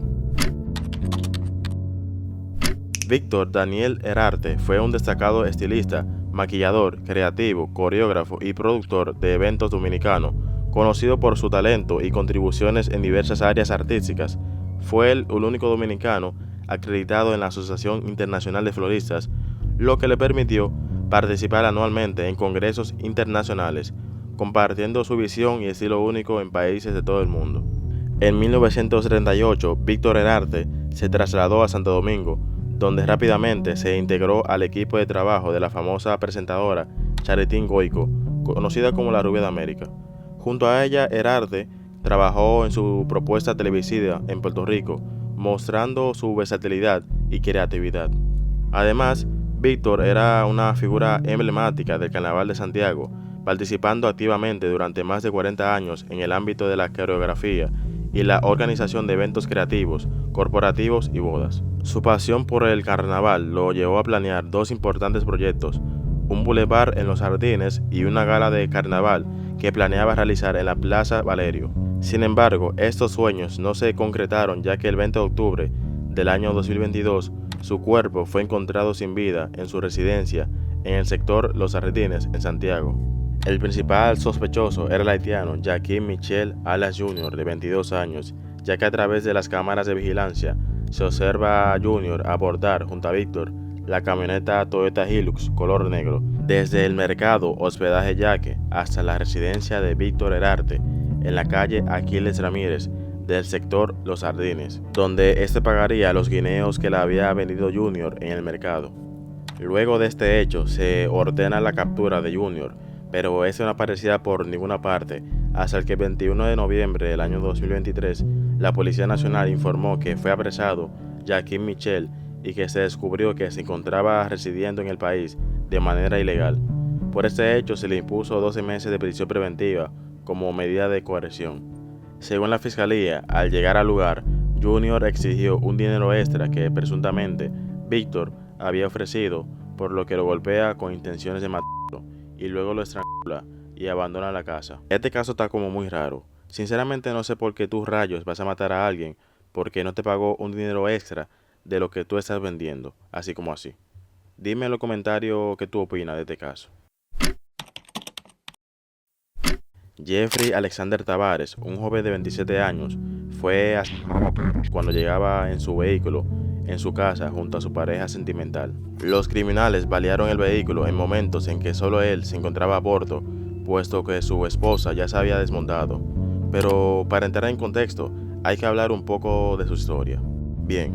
Víctor Daniel Herarte fue un destacado estilista, maquillador, creativo, coreógrafo y productor de eventos dominicano, conocido por su talento y contribuciones en diversas áreas artísticas. Fue el único dominicano acreditado en la Asociación Internacional de Floristas, lo que le permitió participar anualmente en congresos internacionales, compartiendo su visión y estilo único en países de todo el mundo. En 1938, Víctor Herarte se trasladó a Santo Domingo, donde rápidamente se integró al equipo de trabajo de la famosa presentadora Charitín Goico, conocida como la Rubia de América. Junto a ella, Herarte trabajó en su propuesta televisiva en Puerto Rico, mostrando su versatilidad y creatividad. Además, Víctor era una figura emblemática del Carnaval de Santiago, participando activamente durante más de 40 años en el ámbito de la coreografía y la organización de eventos creativos, corporativos y bodas. Su pasión por el carnaval lo llevó a planear 2 importantes proyectos, un bulevar en Los Jardines y una gala de carnaval que planeaba realizar en la Plaza Valerio. Sin embargo, estos sueños no se concretaron, ya que el 20 de octubre del año 2022 su cuerpo fue encontrado sin vida en su residencia en el sector Los Jardines, en Santiago. El principal sospechoso era el haitiano Jaquim Michel Alas Jr., de 22 años, ya que a través de las cámaras de vigilancia se observa a Jr. abordar junto a Víctor la camioneta Toyota Hilux color negro desde el mercado Hospedaje Yaque hasta la residencia de Víctor Herarte en la calle Aquiles Ramírez del sector Los Jardines, donde este pagaría los guineos que le había vendido Junior en el mercado. Luego de este hecho se ordena la captura de Junior, pero este no aparecía por ninguna parte hasta que el 21 de noviembre del año 2023 la Policía Nacional informó que fue apresado Jaquim Michel y que se descubrió que se encontraba residiendo en el país de manera ilegal. Por este hecho se le impuso 12 meses de prisión preventiva como medida de coerción. Según la fiscalía, al llegar al lugar, Junior exigió un dinero extra que presuntamente Víctor había ofrecido, por lo que lo golpea con intenciones de matarlo y luego lo estrangula y abandona la casa. Este caso está como muy raro. Sinceramente no sé por qué tú rayos vas a matar a alguien porque no te pagó un dinero extra de lo que tú estás vendiendo, así como así. Dime en los comentarios qué tú opinas de este caso. Jeffrey Alexander Tavares, un joven de 27 años, fue asesinado cuando llegaba en su vehículo en su casa junto a su pareja sentimental. Los criminales balearon el vehículo en momentos en que solo él se encontraba a bordo, puesto que su esposa ya se había desmontado. Pero para entrar en contexto, hay que hablar un poco de su historia. Bien,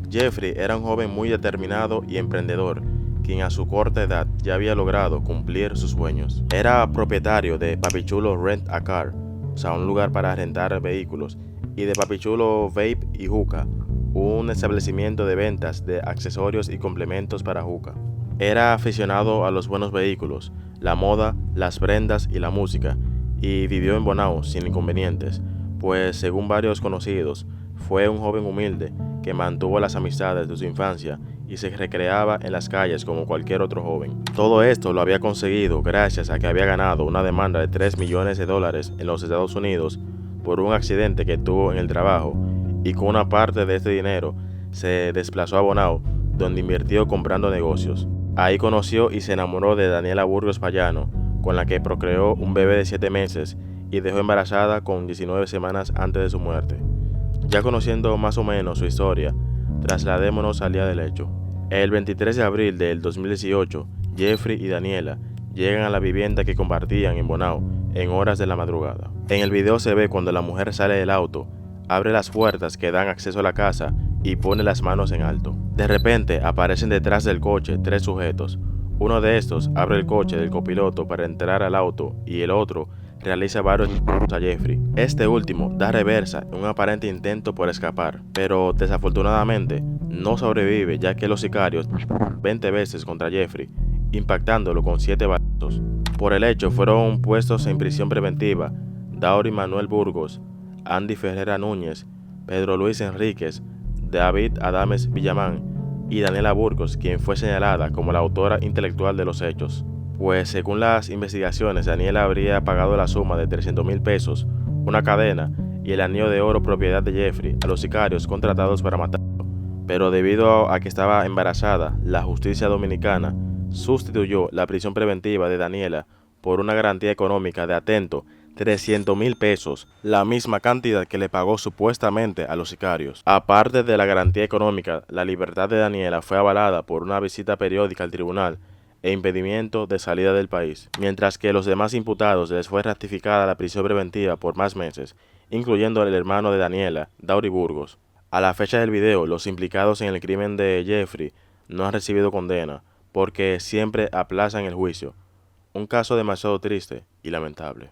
Jeffrey era un joven muy determinado y emprendedor, quien a su corta edad ya había logrado cumplir sus sueños. Era propietario de Papichulo Rent a Car, o sea, un lugar para rentar vehículos, y de Papichulo Vape y Hookah, un establecimiento de ventas de accesorios y complementos para hookah. Era aficionado a los buenos vehículos, la moda, las prendas y la música, y vivió en Bonao sin inconvenientes, pues según varios conocidos, fue un joven humilde que mantuvo las amistades de su infancia y se recreaba en las calles como cualquier otro joven. Todo esto lo había conseguido gracias a que había ganado una demanda de $3 millones en los Estados Unidos por un accidente que tuvo en el trabajo, y con una parte de este dinero se desplazó a Bonao, donde invirtió comprando negocios. Ahí conoció y se enamoró de Daniela Burgos Payano, con la que procreó un bebé de 7 meses y dejó embarazada con 19 semanas antes de su muerte. Ya conociendo más o menos su historia, trasladémonos al día del hecho. El 23 de abril del 2018, Jeffrey y Daniela llegan a la vivienda que compartían en Bonao en horas de la madrugada. En el video se ve cuando la mujer sale del auto, abre las puertas que dan acceso a la casa y pone las manos en alto. De repente aparecen detrás del coche 3 sujetos. Uno de estos abre el coche del copiloto para entrar al auto y el otro realiza varios disparos a Jeffrey. Este último da reversa en un aparente intento por escapar, pero desafortunadamente no sobrevive, ya que los sicarios disparan 20 veces contra Jeffrey, impactándolo con 7 balazos. Por el hecho fueron puestos en prisión preventiva Daury Manuel Burgos, Andy Ferreira Núñez, Pedro Luis Enríquez, David Adames Villamán y Daniela Burgos, quien fue señalada como la autora intelectual de los hechos. Pues según las investigaciones, Daniela habría pagado la suma de 300,000 pesos, una cadena y el anillo de oro propiedad de Jeffrey a los sicarios contratados para matarlo. Pero debido a que estaba embarazada, la justicia dominicana sustituyó la prisión preventiva de Daniela por una garantía económica de, atento, 300,000 pesos, la misma cantidad que le pagó supuestamente a los sicarios. Aparte de la garantía económica, la libertad de Daniela fue avalada por una visita periódica al tribunal e impedimento de salida del país, mientras que a los demás imputados les fue ratificada la prisión preventiva por más meses, incluyendo el hermano de Daniela, Daury Burgos. A la fecha del video, los implicados en el crimen de Jeffrey no han recibido condena, porque siempre aplazan el juicio. Un caso demasiado triste y lamentable.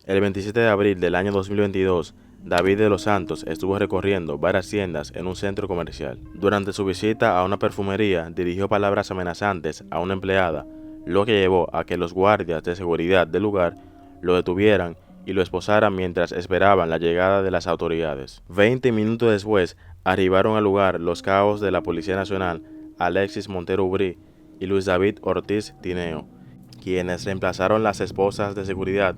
El 27 de abril del año 2022, David de los Santos estuvo recorriendo varias tiendas en un centro comercial. Durante su visita a una perfumería, dirigió palabras amenazantes a una empleada, lo que llevó a que los guardias de seguridad del lugar lo detuvieran y lo esposaran mientras esperaban la llegada de las autoridades. 20 minutos después, arribaron al lugar los cabos de la Policía Nacional, Alexis Montero Ubrí y Luis David Ortiz Tineo, quienes reemplazaron las esposas de seguridad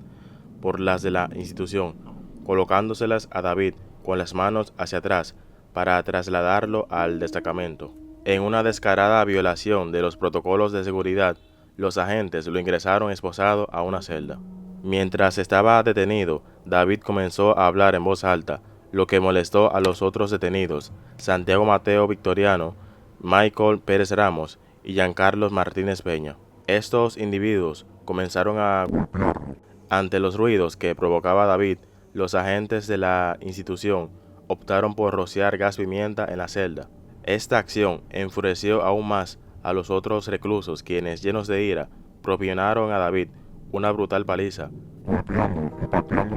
por las de la institución, colocándoselas a David con las manos hacia atrás para trasladarlo al destacamento. En una descarada violación de los protocolos de seguridad, los agentes lo ingresaron esposado a una celda. Mientras estaba detenido, David comenzó a hablar en voz alta, lo que molestó a los otros detenidos, Santiago Mateo Victoriano, Michael Pérez Ramos y Giancarlos Martínez Peña. Estos individuos comenzaron a golpearlo. Ante los ruidos que provocaba David, los agentes de la institución optaron por rociar gas pimienta en la celda. Esta acción enfureció aún más a los otros reclusos, quienes, llenos de ira, propinaron a David una brutal paliza,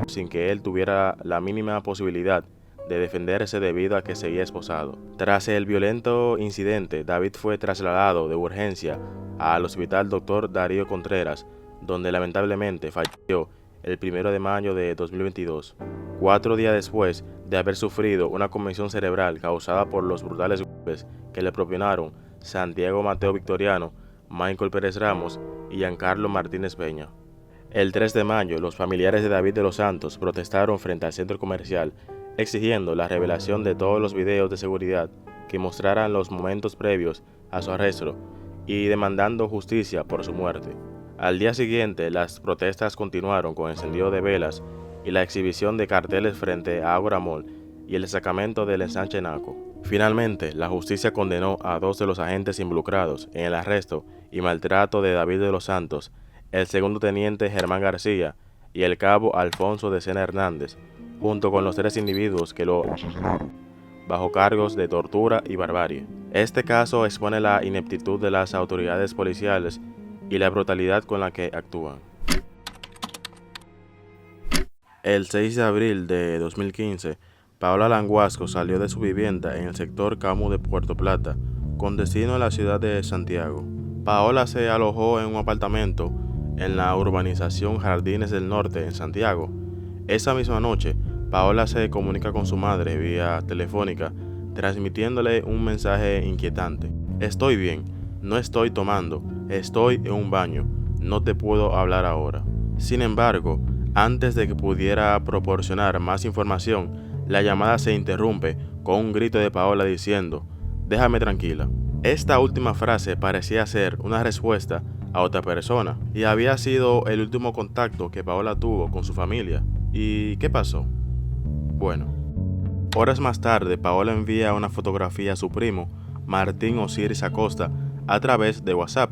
sin que él tuviera la mínima posibilidad de defenderse debido a que seguía esposado. Tras el violento incidente, David fue trasladado de urgencia al Hospital Dr. Darío Contreras, donde lamentablemente falleció el 1 de mayo de 2022, 4 días después de haber sufrido una conmoción cerebral causada por los brutales golpes que le propinaron Santiago Mateo Victoriano, Michael Pérez Ramos y Giancarlo Martínez Peña. El 3 de mayo, los familiares de David de los Santos protestaron frente al centro comercial, exigiendo la revelación de todos los videos de seguridad que mostraran los momentos previos a su arresto y demandando justicia por su muerte. Al día siguiente, las protestas continuaron con encendido de velas y la exhibición de carteles frente a Ágora Mall y el destacamento del ensanche Naco. Finalmente, la justicia condenó a 2 de los agentes involucrados en el arresto y maltrato de David de los Santos, el segundo teniente Germán García y el cabo Alfonso de Sena Hernández, junto con los 3 individuos que lo asesinaron, bajo cargos de tortura y barbarie. Este caso expone la ineptitud de las autoridades policiales y la brutalidad con la que actúan. El 6 de abril de 2015, Paola Languasco salió de su vivienda en el sector Camus de Puerto Plata, con destino a la ciudad de Santiago. Paola se alojó en un apartamento en la urbanización Jardines del Norte, en Santiago. Esa misma noche, Paola se comunica con su madre vía telefónica, transmitiéndole un mensaje inquietante. Estoy bien, no estoy tomando, estoy en un baño, no te puedo hablar ahora. Sin embargo, antes de que pudiera proporcionar más información, la llamada se interrumpe con un grito de Paola diciendo, déjame tranquila. Esta última frase parecía ser una respuesta a otra persona y había sido el último contacto que Paola tuvo con su familia. ¿Y qué pasó? Bueno, horas más tarde Paola envía una fotografía a su primo, Martín Osiris Acosta, a través de WhatsApp.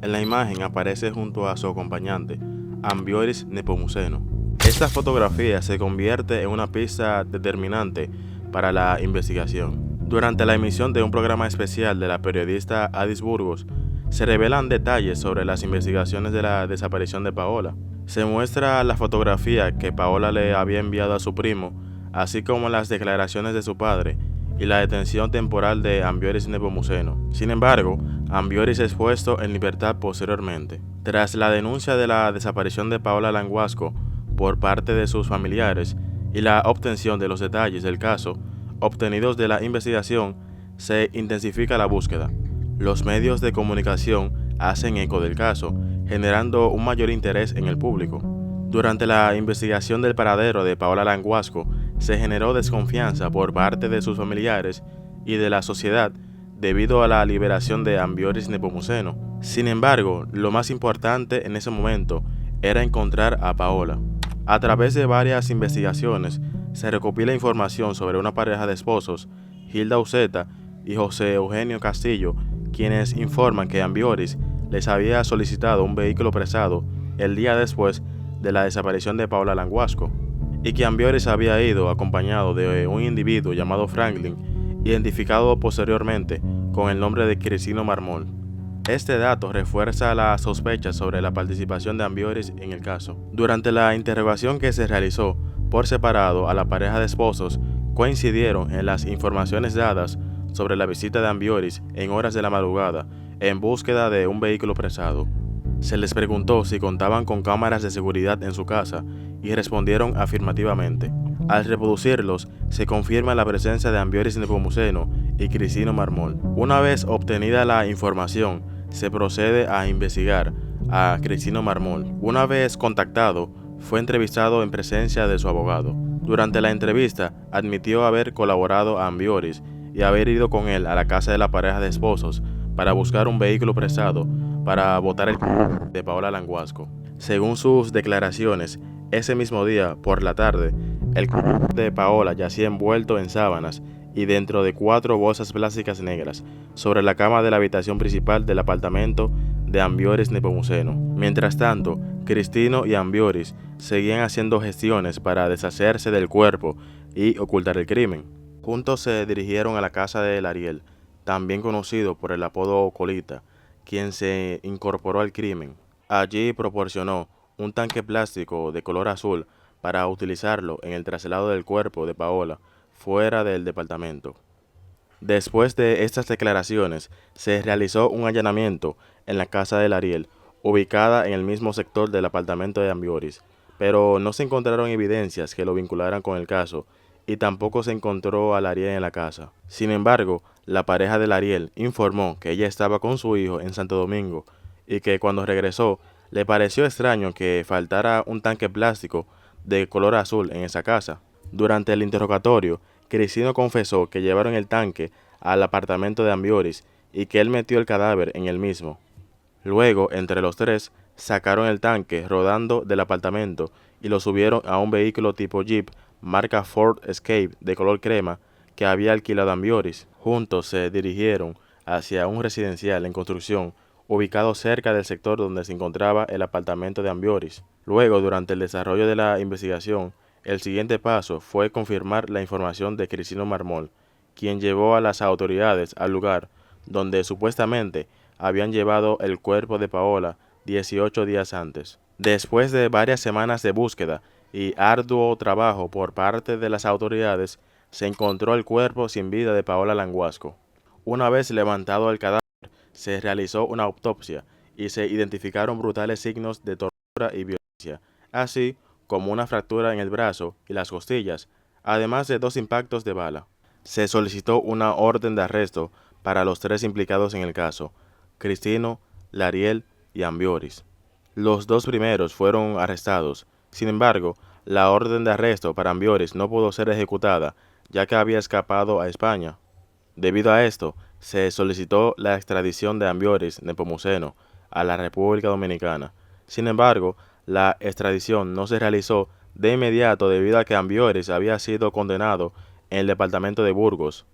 En la imagen aparece junto a su acompañante, Ambioris Nepomuceno. Esta fotografía se convierte en una pista determinante para la investigación. Durante la emisión de un programa especial de la periodista Adis Burgos, se revelan detalles sobre las investigaciones de la desaparición de Paola. Se muestra la fotografía que Paola le había enviado a su primo, así como las declaraciones de su padre y la detención temporal de Ambioris Nepomuceno. Sin embargo, Ambioris es puesto en libertad posteriormente. Tras la denuncia de la desaparición de Paola Languasco por parte de sus familiares y la obtención de los detalles del caso obtenidos de la investigación, se intensifica la búsqueda. Los medios de comunicación hacen eco del caso, generando un mayor interés en el público. Durante la investigación del paradero de Paola Languasco, se generó desconfianza por parte de sus familiares y de la sociedad debido a la liberación de Ambioris Nepomuceno. Sin embargo, lo más importante en ese momento era encontrar a Paola. A través de varias investigaciones, se recopila información sobre una pareja de esposos, Hilda Uceta y José Eugenio Castillo, quienes informan que Ambioris les había solicitado un vehículo prestado el día después de la desaparición de Paola Languasco, y que Ambioris había ido acompañado de un individuo llamado Franklin, identificado posteriormente con el nombre de Crisino Marmol. Este dato refuerza las sospechas sobre la participación de Ambioris en el caso. Durante la interrogación que se realizó por separado a la pareja de esposos, coincidieron en las informaciones dadas sobre la visita de Ambioris en horas de la madrugada en búsqueda de un vehículo prestado. Se les preguntó si contaban con cámaras de seguridad en su casa y respondieron afirmativamente. Al reproducirlos, se confirma la presencia de Ambioris Nepomuceno y Cristino Marmol. Una vez obtenida la información, se procede a investigar a Cristino Marmol. Una vez contactado, fue entrevistado en presencia de su abogado. Durante la entrevista, admitió haber colaborado a Ambioris y haber ido con él a la casa de la pareja de esposos para buscar un vehículo prestado para botar el de Paola Languasco. Según sus declaraciones, ese mismo día, por la tarde, el de Paola yacía envuelto en sábanas y dentro de 4 bolsas plásticas negras sobre la cama de la habitación principal del apartamento de Ambioris Nepomuceno. Mientras tanto, Cristino y Ambioris seguían haciendo gestiones para deshacerse del cuerpo y ocultar el crimen. Juntos se dirigieron a la casa de Lariel, también conocido por el apodo Colita, quien se incorporó al crimen. Allí proporcionó un tanque plástico de color azul para utilizarlo en el traslado del cuerpo de Paola fuera del departamento. Después de estas declaraciones, se realizó un allanamiento en la casa de Lariel, ubicada en el mismo sector del apartamento de Ambioris, pero no se encontraron evidencias que lo vincularan con el caso y tampoco se encontró a Lariel en la casa. Sin embargo, la pareja de Lariel informó que ella estaba con su hijo en Santo Domingo y que cuando regresó le pareció extraño que faltara un tanque plástico de color azul en esa casa. Durante el interrogatorio, Cristino confesó que llevaron el tanque al apartamento de Ambioris y que él metió el cadáver en el mismo. Luego, entre los tres, sacaron el tanque rodando del apartamento y lo subieron a un vehículo tipo Jeep marca Ford Escape de color crema que había alquilado Ambioris. Juntos se dirigieron hacia un residencial en construcción ubicado cerca del sector donde se encontraba el apartamento de Ambioris. Luego, durante el desarrollo de la investigación, el siguiente paso fue confirmar la información de Cristino Marmol, quien llevó a las autoridades al lugar donde supuestamente habían llevado el cuerpo de Paola 18 días antes. Después de varias semanas de búsqueda y arduo trabajo por parte de las autoridades, se encontró el cuerpo sin vida de Paola Languasco. Una vez levantado el cadáver, se realizó una autopsia y se identificaron brutales signos de tortura y violencia, así como una fractura en el brazo y las costillas, además de 2 impactos de bala. Se solicitó una orden de arresto para los 3 implicados en el caso, Cristino, Lariel y Ambioris. Los 2 primeros fueron arrestados. Sin embargo, la orden de arresto para Ambioris no pudo ser ejecutada, ya que había escapado a España. Debido a esto, se solicitó la extradición de Ambioris Nepomuceno a la República Dominicana. Sin embargo, la extradición no se realizó de inmediato debido a que Ambioris había sido condenado en el departamento de Burgos.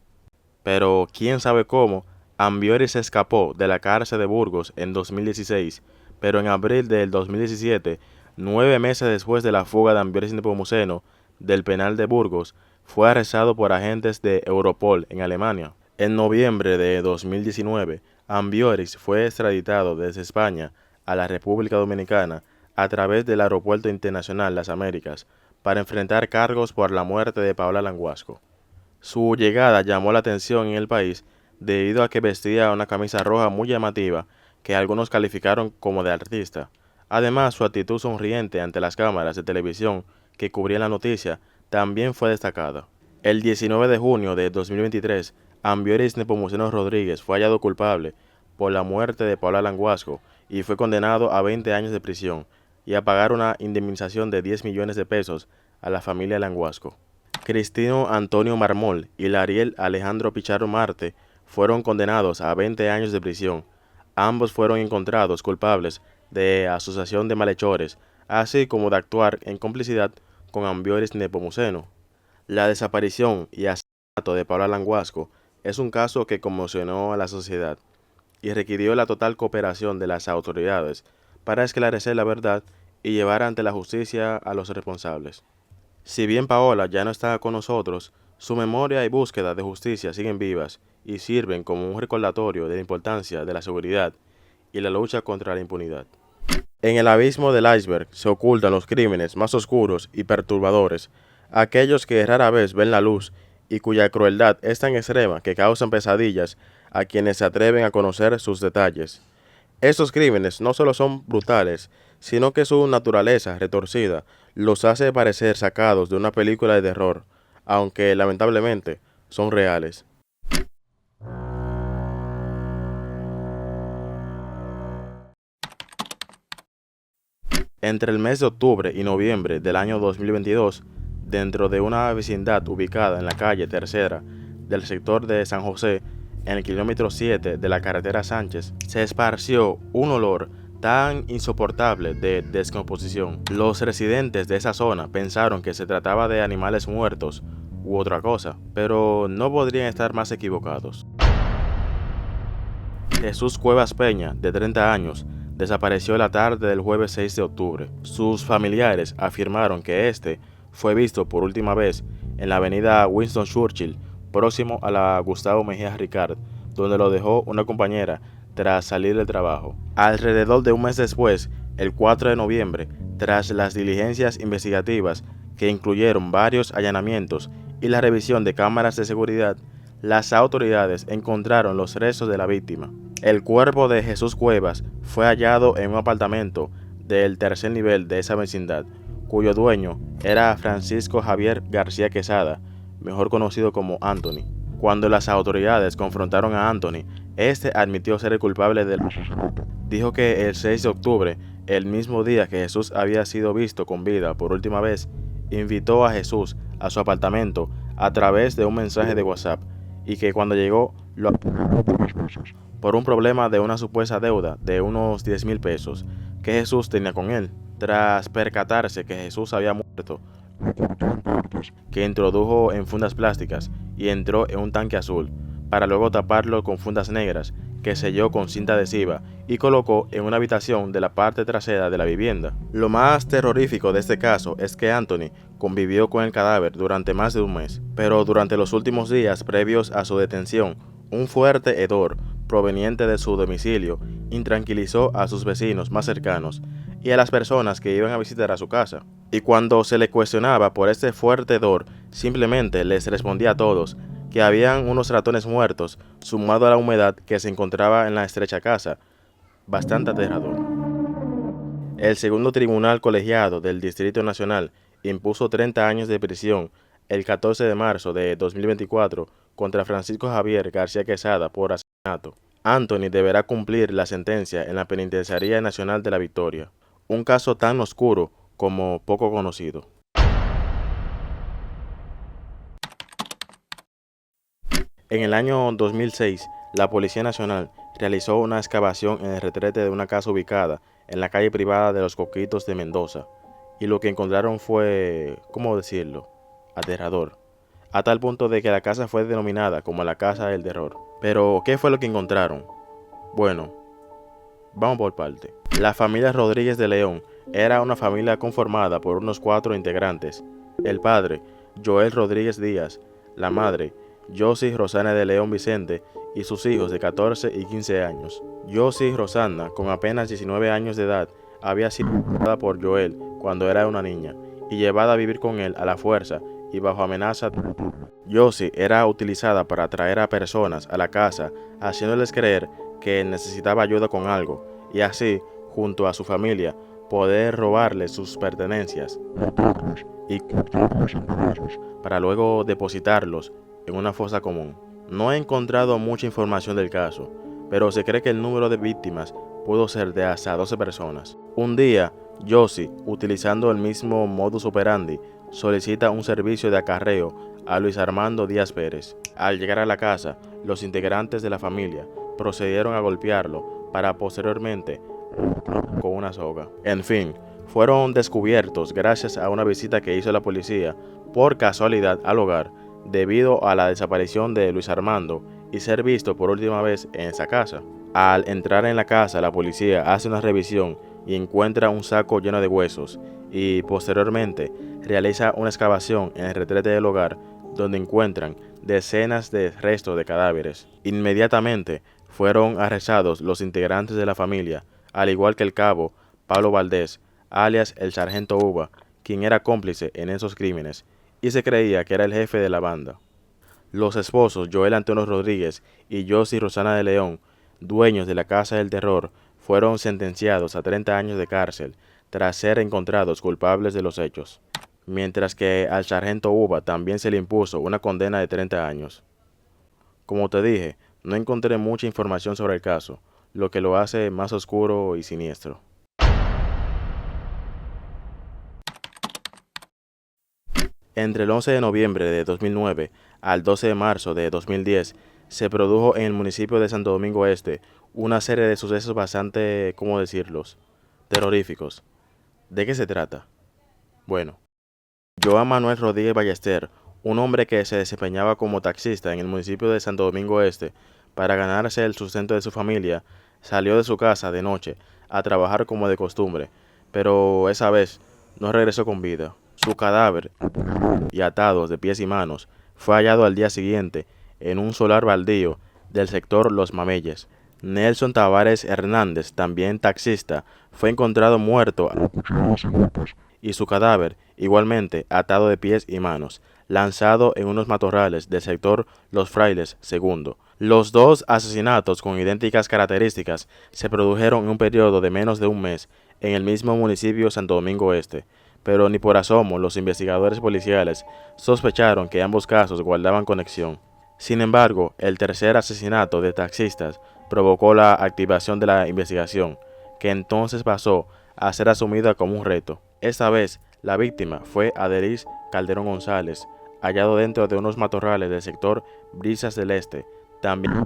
Pero quién sabe cómo, Ambioris escapó de la cárcel de Burgos en 2016, pero en abril del 2017, 9 meses después de la fuga de Ambioris Nepomuceno del penal de Burgos, fue arrestado por agentes de Europol en Alemania. En noviembre de 2019, Ambioris fue extraditado desde España a la República Dominicana a través del Aeropuerto Internacional Las Américas para enfrentar cargos por la muerte de Paola Languasco. Su llegada llamó la atención en el país debido a que vestía una camisa roja muy llamativa que algunos calificaron como de artista. Además, su actitud sonriente ante las cámaras de televisión que cubrían la noticia también fue destacada. El 19 de junio de 2023, Ambioris Nepomuceno Rodríguez fue hallado culpable por la muerte de Paola Languasco y fue condenado a 20 años de prisión y a pagar una indemnización de 10 millones de pesos a la familia Languasco. Cristino Antonio Marmol y Lariel Alejandro Pichardo Marte fueron condenados a 20 años de prisión. Ambos fueron encontrados culpables de asociación de malhechores, así como de actuar en complicidad con Ambioris Nepomuceno. La desaparición y asesinato de Paola Languasco es un caso que conmocionó a la sociedad y requirió la total cooperación de las autoridades para esclarecer la verdad y llevar ante la justicia a los responsables. Si bien Paola ya no está con nosotros, su memoria y búsqueda de justicia siguen vivas y sirven como un recordatorio de la importancia de la seguridad y la lucha contra la impunidad. En el abismo del iceberg se ocultan los crímenes más oscuros y perturbadores, aquellos que rara vez ven la luz y cuya crueldad es tan extrema que causan pesadillas a quienes se atreven a conocer sus detalles. Estos crímenes no solo son brutales, sino que su naturaleza retorcida los hace parecer sacados de una película de terror, aunque lamentablemente son reales. Entre el mes de octubre y noviembre del año 2022, dentro de una vecindad ubicada en la calle Tercera del sector de San José, en el kilómetro 7 de la carretera Sánchez, se esparció un olor tan insoportable de descomposición. Los residentes de esa zona pensaron que se trataba de animales muertos u otra cosa, pero no podrían estar más equivocados. Jesús Cuevas Peña, de 30 años, desapareció la tarde del jueves 6 de octubre. Sus familiares afirmaron que este fue visto por última vez en la avenida Winston Churchill, próximo a la Gustavo Mejía Ricard, donde lo dejó una compañera tras salir del trabajo. Alrededor de un mes después, el 4 de noviembre, tras las diligencias investigativas que incluyeron varios allanamientos y la revisión de cámaras de seguridad, las autoridades encontraron los restos de la víctima. El cuerpo de Jesús Cuevas fue hallado en un apartamento del tercer nivel de esa vecindad, cuyo dueño era Francisco Javier García Quesada, mejor conocido como Anthony. Cuando las autoridades confrontaron a Anthony, este admitió ser el culpable del asesinato. Dijo que el 6 de octubre, el mismo día que Jesús había sido visto con vida por última vez, invitó a Jesús a su apartamento a través de un mensaje de WhatsApp y que cuando llegó lo apuñaló varias veces por un problema de una supuesta deuda de unos 10,000 pesos que Jesús tenía con él. Tras percatarse que Jesús había muerto, lo cortó en partes, que introdujo en fundas plásticas y entró en un tanque azul, para luego taparlo con fundas negras que selló con cinta adhesiva y colocó en una habitación de la parte trasera de la vivienda. Lo más terrorífico de este caso es que Anthony convivió con el cadáver durante más de un mes, pero durante los últimos días previos a su detención, un fuerte hedor proveniente de su domicilio intranquilizó a sus vecinos más cercanos y a las personas que iban a visitar a su casa. Y cuando se le cuestionaba por este fuerte hedor, simplemente les respondía a todos que habían unos ratones muertos sumado a la humedad que se encontraba en la estrecha casa. Bastante aterrador. El segundo tribunal colegiado del Distrito Nacional impuso 30 años de prisión el 14 de marzo de 2024 contra Francisco Javier García Quesada por asesinato. Anthony deberá cumplir la sentencia en la Penitenciaría Nacional de la Victoria, un caso tan oscuro como poco conocido. En el año 2006, la Policía Nacional realizó una excavación en el retrete de una casa ubicada en la calle privada de Los Coquitos de Mendoza, y lo que encontraron fue, ¿cómo decirlo?, aterrador, a tal punto de que la casa fue denominada como la Casa del Terror. Pero, ¿qué fue lo que encontraron? Bueno, vamos por parte. La familia Rodríguez de León era una familia conformada por unos 4 integrantes: el padre, Joel Rodríguez Díaz; la madre, Josie Rosana de León Vicente, y sus hijos de 14 y 15 años. Josie Rosana, con apenas 19 años de edad, había sido violada por Joel cuando era una niña y llevada a vivir con él a la fuerza y bajo amenaza. Josie era utilizada para atraer a personas a la casa, haciéndoles creer que necesitaba ayuda con algo, y así, junto a su familia, poder robarles sus pertenencias y para luego depositarlos en una fosa común. No he encontrado mucha información del caso, pero se cree que el número de víctimas pudo ser de hasta 12 personas. Un día, Josie, utilizando el mismo modus operandi, solicita un servicio de acarreo a Luis Armando Díaz Pérez. Al llegar a la casa, los integrantes de la familia procedieron a golpearlo para posteriormente con una soga. En fin, fueron descubiertos gracias a una visita que hizo la policía por casualidad al hogar, debido a la desaparición de Luis Armando y ser visto por última vez en esa casa. Al entrar en la casa, la policía hace una revisión y encuentra un saco lleno de huesos, y posteriormente realiza una excavación en el retrete del hogar, donde encuentran decenas de restos de cadáveres. Inmediatamente fueron arrestados los integrantes de la familia, al igual que el cabo Pablo Valdés, alias el Sargento Uva, quien era cómplice en esos crímenes, y se creía que era el jefe de la banda. Los esposos Joel Antonio Rodríguez y Josie Rosana de León, dueños de la Casa del Terror, fueron sentenciados a 30 años de cárcel tras ser encontrados culpables de los hechos, mientras que al sargento Uva también se le impuso una condena de 30 años. Como te dije, no encontré mucha información sobre el caso, lo que lo hace más oscuro y siniestro. Entre el 11 de noviembre de 2009 al 12 de marzo de 2010, se produjo en el municipio de Santo Domingo Este una serie de sucesos bastante, ¿cómo decirlos?, terroríficos. ¿De qué se trata? Bueno, Joan Manuel Rodríguez Ballester, un hombre que se desempeñaba como taxista en el municipio de Santo Domingo Este para ganarse el sustento de su familia, salió de su casa de noche a trabajar como de costumbre, pero esa vez no regresó con vida. Su cadáver, y atados de pies y manos, fue hallado al día siguiente en un solar baldío del sector Los Mameyes. Nelson Tavares Hernández, también taxista, fue encontrado muerto y su cadáver, igualmente atado de pies y manos, lanzado en unos matorrales del sector Los Frailes II. Los dos asesinatos con idénticas características se produjeron en un periodo de menos de un mes en el mismo municipio Santo Domingo Este, pero ni por asomo los investigadores policiales sospecharon que ambos casos guardaban conexión. Sin embargo, el tercer asesinato de taxistas provocó la activación de la investigación, que entonces pasó a ser asumida como un reto. Esta vez, la víctima fue Adelis Calderón González, hallado dentro de unos matorrales del sector Brisas del Este, también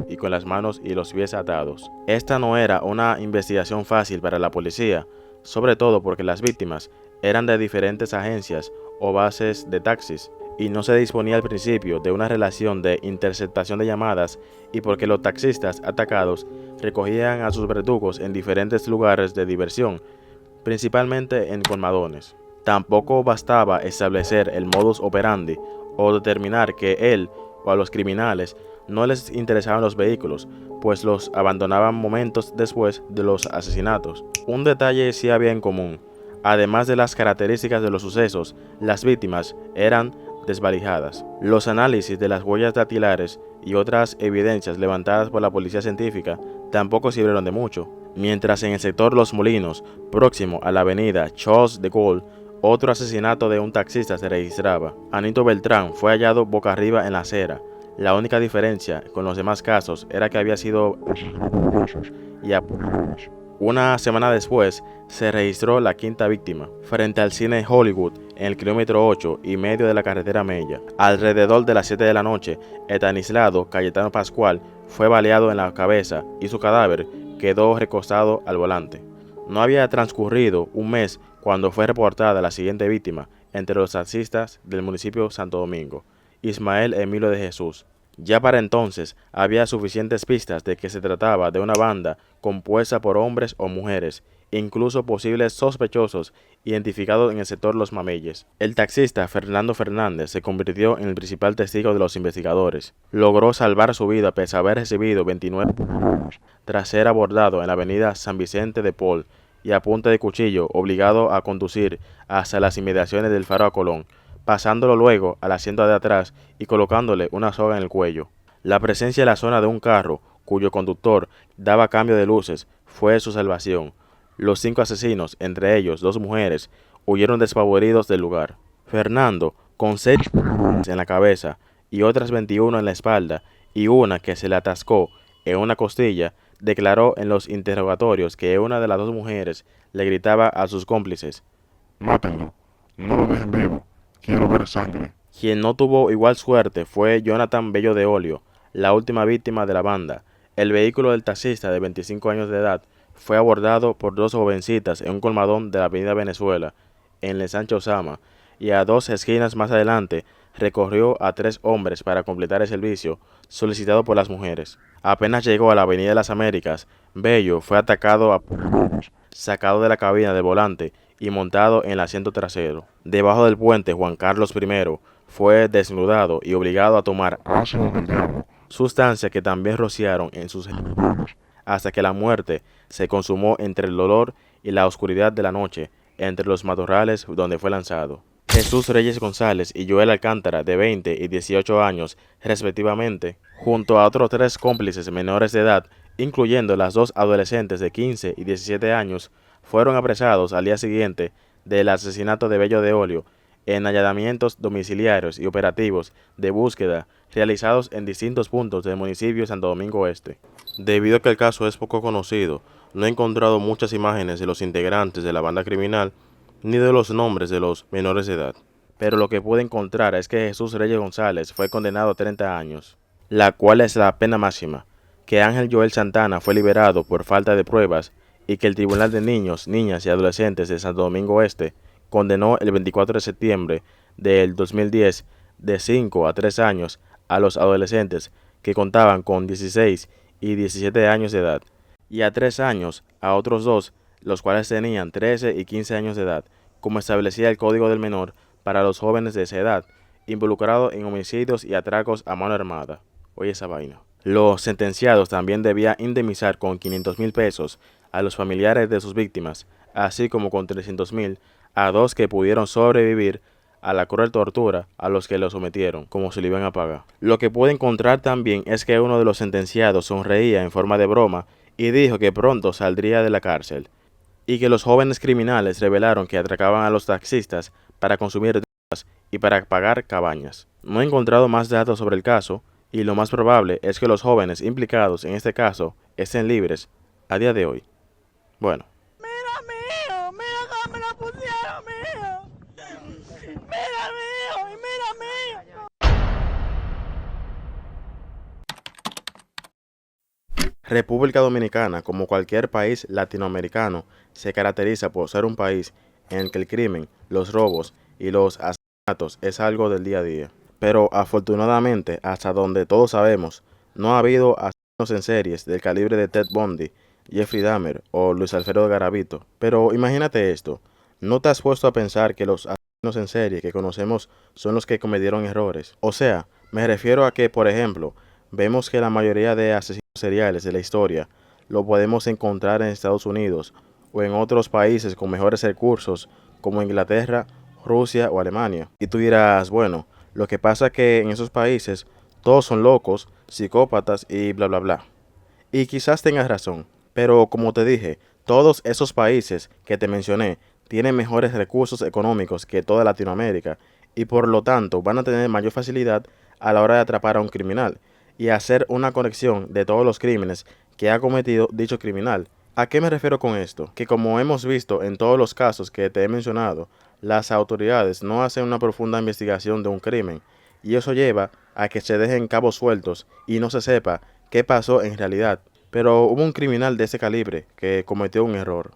y con las manos y los pies atados. Esta no era una investigación fácil para la policía, sobre todo porque las víctimas eran de diferentes agencias o bases de taxis, y no se disponía al principio de una relación de interceptación de llamadas, y porque los taxistas atacados recogían a sus verdugos en diferentes lugares de diversión, principalmente en colmadones. Tampoco bastaba establecer el modus operandi o determinar que él o a los criminales no les interesaban los vehículos, pues los abandonaban momentos después de los asesinatos. Un detalle sí había en común. Además de las características de los sucesos, las víctimas eran desvalijadas. Los análisis de las huellas dactilares y otras evidencias levantadas por la policía científica tampoco sirvieron de mucho. Mientras en el sector Los Molinos, próximo a la avenida Charles de Gaulle, otro asesinato de un taxista se registraba. Anito Beltrán fue hallado boca arriba en la acera. La única diferencia con los demás casos era que había sido Una semana después, se registró la quinta víctima, frente al cine Hollywood, en el kilómetro 8 y medio de la carretera Mella. Alrededor de las 7 de la noche, Estanislao Cayetano Pascual fue baleado en la cabeza y su cadáver quedó recostado al volante. No había transcurrido un mes cuando fue reportada la siguiente víctima entre los taxistas del municipio Santo Domingo, Ismael Emilio de Jesús. Ya para entonces había suficientes pistas de que se trataba de una banda compuesta por hombres o mujeres, incluso posibles sospechosos identificados en el sector Los Mameyes. El taxista Fernando Fernández se convirtió en el principal testigo de los investigadores. Logró salvar su vida pese a haber recibido 29 tras ser abordado en la avenida San Vicente de Paul y a punta de cuchillo obligado a conducir hasta las inmediaciones del Faro a Colón, pasándolo luego al asiento de atrás y colocándole una soga en el cuello. La presencia en la zona de un carro, cuyo conductor daba cambio de luces, fue su salvación. Los 5 asesinos, entre ellos 2 mujeres, huyeron despavoridos del lugar. Fernando, con 6 en la cabeza y otras 21 en la espalda y una que se le atascó en una costilla, declaró en los interrogatorios que una de las 2 mujeres le gritaba a sus cómplices: «Mátenlo, no lo dejen vivo. Quiero ver sangre». Quien no tuvo igual suerte fue Jonathan Bello de Olio, la última víctima de la banda. El vehículo del taxista de 25 años de edad fue abordado por 2 jovencitas en un colmadón de la avenida Venezuela, en el Sancho Sama, y a 2 esquinas más adelante recorrió a 3 hombres para completar el servicio solicitado por las mujeres. Apenas llegó a la avenida de las Américas, Bello fue atacado sacado de la cabina del volante y montado en el asiento trasero. Debajo del puente Juan Carlos I fue desnudado y obligado a tomar ácido del diablo, sustancia que también rociaron en sus hasta que la muerte se consumó entre el dolor y la oscuridad de la noche, entre los matorrales donde fue lanzado. Jesús Reyes González y Joel Alcántara, de 20 y 18 años respectivamente, junto a otros 3 cómplices menores de edad, incluyendo las dos adolescentes de 15 y 17 años, fueron apresados al día siguiente del asesinato de Bello de Olio en allanamientos domiciliarios y operativos de búsqueda realizados en distintos puntos del municipio de Santo Domingo Este. Debido a que el caso es poco conocido, no he encontrado muchas imágenes de los integrantes de la banda criminal ni de los nombres de los menores de edad. Pero lo que pude encontrar es que Jesús Reyes González fue condenado a 30 años, la cual es la pena máxima, que Ángel Joel Santana fue liberado por falta de pruebas y que el Tribunal de Niños, Niñas y Adolescentes de Santo Domingo Este condenó el 24 de septiembre del 2010 de 5 a 3 años a los adolescentes que contaban con 16 y 17 años de edad, y a 3 años a otros dos, los cuales tenían 13 y 15 años de edad, como establecía el Código del Menor para los jóvenes de esa edad, involucrados en homicidios y atracos a mano armada. Oye esa vaina. Los sentenciados también debían indemnizar con 500,000 pesos a los familiares de sus víctimas, así como con 300,000 a dos que pudieron sobrevivir a la cruel tortura a los que lo sometieron, como se le iban a pagar. Lo que pude encontrar también es que uno de los sentenciados sonreía en forma de broma y dijo que pronto saldría de la cárcel, y que los jóvenes criminales revelaron que atracaban a los taxistas para consumir drogas y para pagar cabañas. No he encontrado más datos sobre el caso, y lo más probable es que los jóvenes implicados en este caso estén libres a día de hoy. Bueno. República Dominicana, como cualquier país latinoamericano, se caracteriza por ser un país en el que el crimen, los robos y los asesinatos es algo del día a día. Pero afortunadamente, hasta donde todos sabemos, no ha habido asesinos en series del calibre de Ted Bundy, Jeffrey Dahmer o Luis Alfredo Garavito. Pero imagínate esto, ¿no te has puesto a pensar que los asesinos en serie que conocemos son los que cometieron errores? O sea, me refiero a que, por ejemplo, vemos que la mayoría de asesinos seriales de la historia lo podemos encontrar en Estados Unidos o en otros países con mejores recursos como Inglaterra, Rusia o Alemania. Y tú dirás, bueno, lo que pasa es que en esos países todos son locos, psicópatas y bla bla bla. Y quizás tengas razón, pero como te dije, todos esos países que te mencioné tienen mejores recursos económicos que toda Latinoamérica y por lo tanto van a tener mayor facilidad a la hora de atrapar a un criminal y hacer una conexión de todos los crímenes que ha cometido dicho criminal. ¿A qué me refiero con esto? Que como hemos visto en todos los casos que te he mencionado, las autoridades no hacen una profunda investigación de un crimen y eso lleva a que se dejen cabos sueltos y no se sepa qué pasó en realidad. Pero hubo un criminal de ese calibre que cometió un error.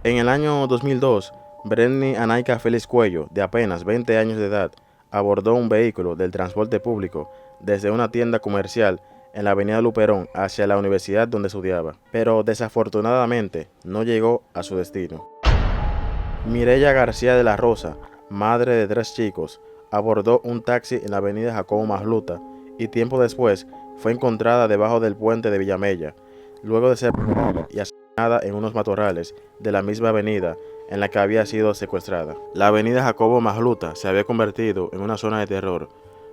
En el año 2002, Brenny Anaika Félix Cuello, de apenas 20 años de edad, abordó un vehículo del transporte público desde una tienda comercial en la avenida Luperón hacia la universidad donde estudiaba, pero desafortunadamente no llegó a su destino. Mireya García de la Rosa, madre de 3 chicos, abordó un taxi en la avenida Jacobo Masluta y tiempo después fue encontrada debajo del puente de Villamella, luego de ser y asesinada en unos matorrales de la misma avenida en la que había sido secuestrada. La avenida Jacobo Masluta se había convertido en una zona de terror,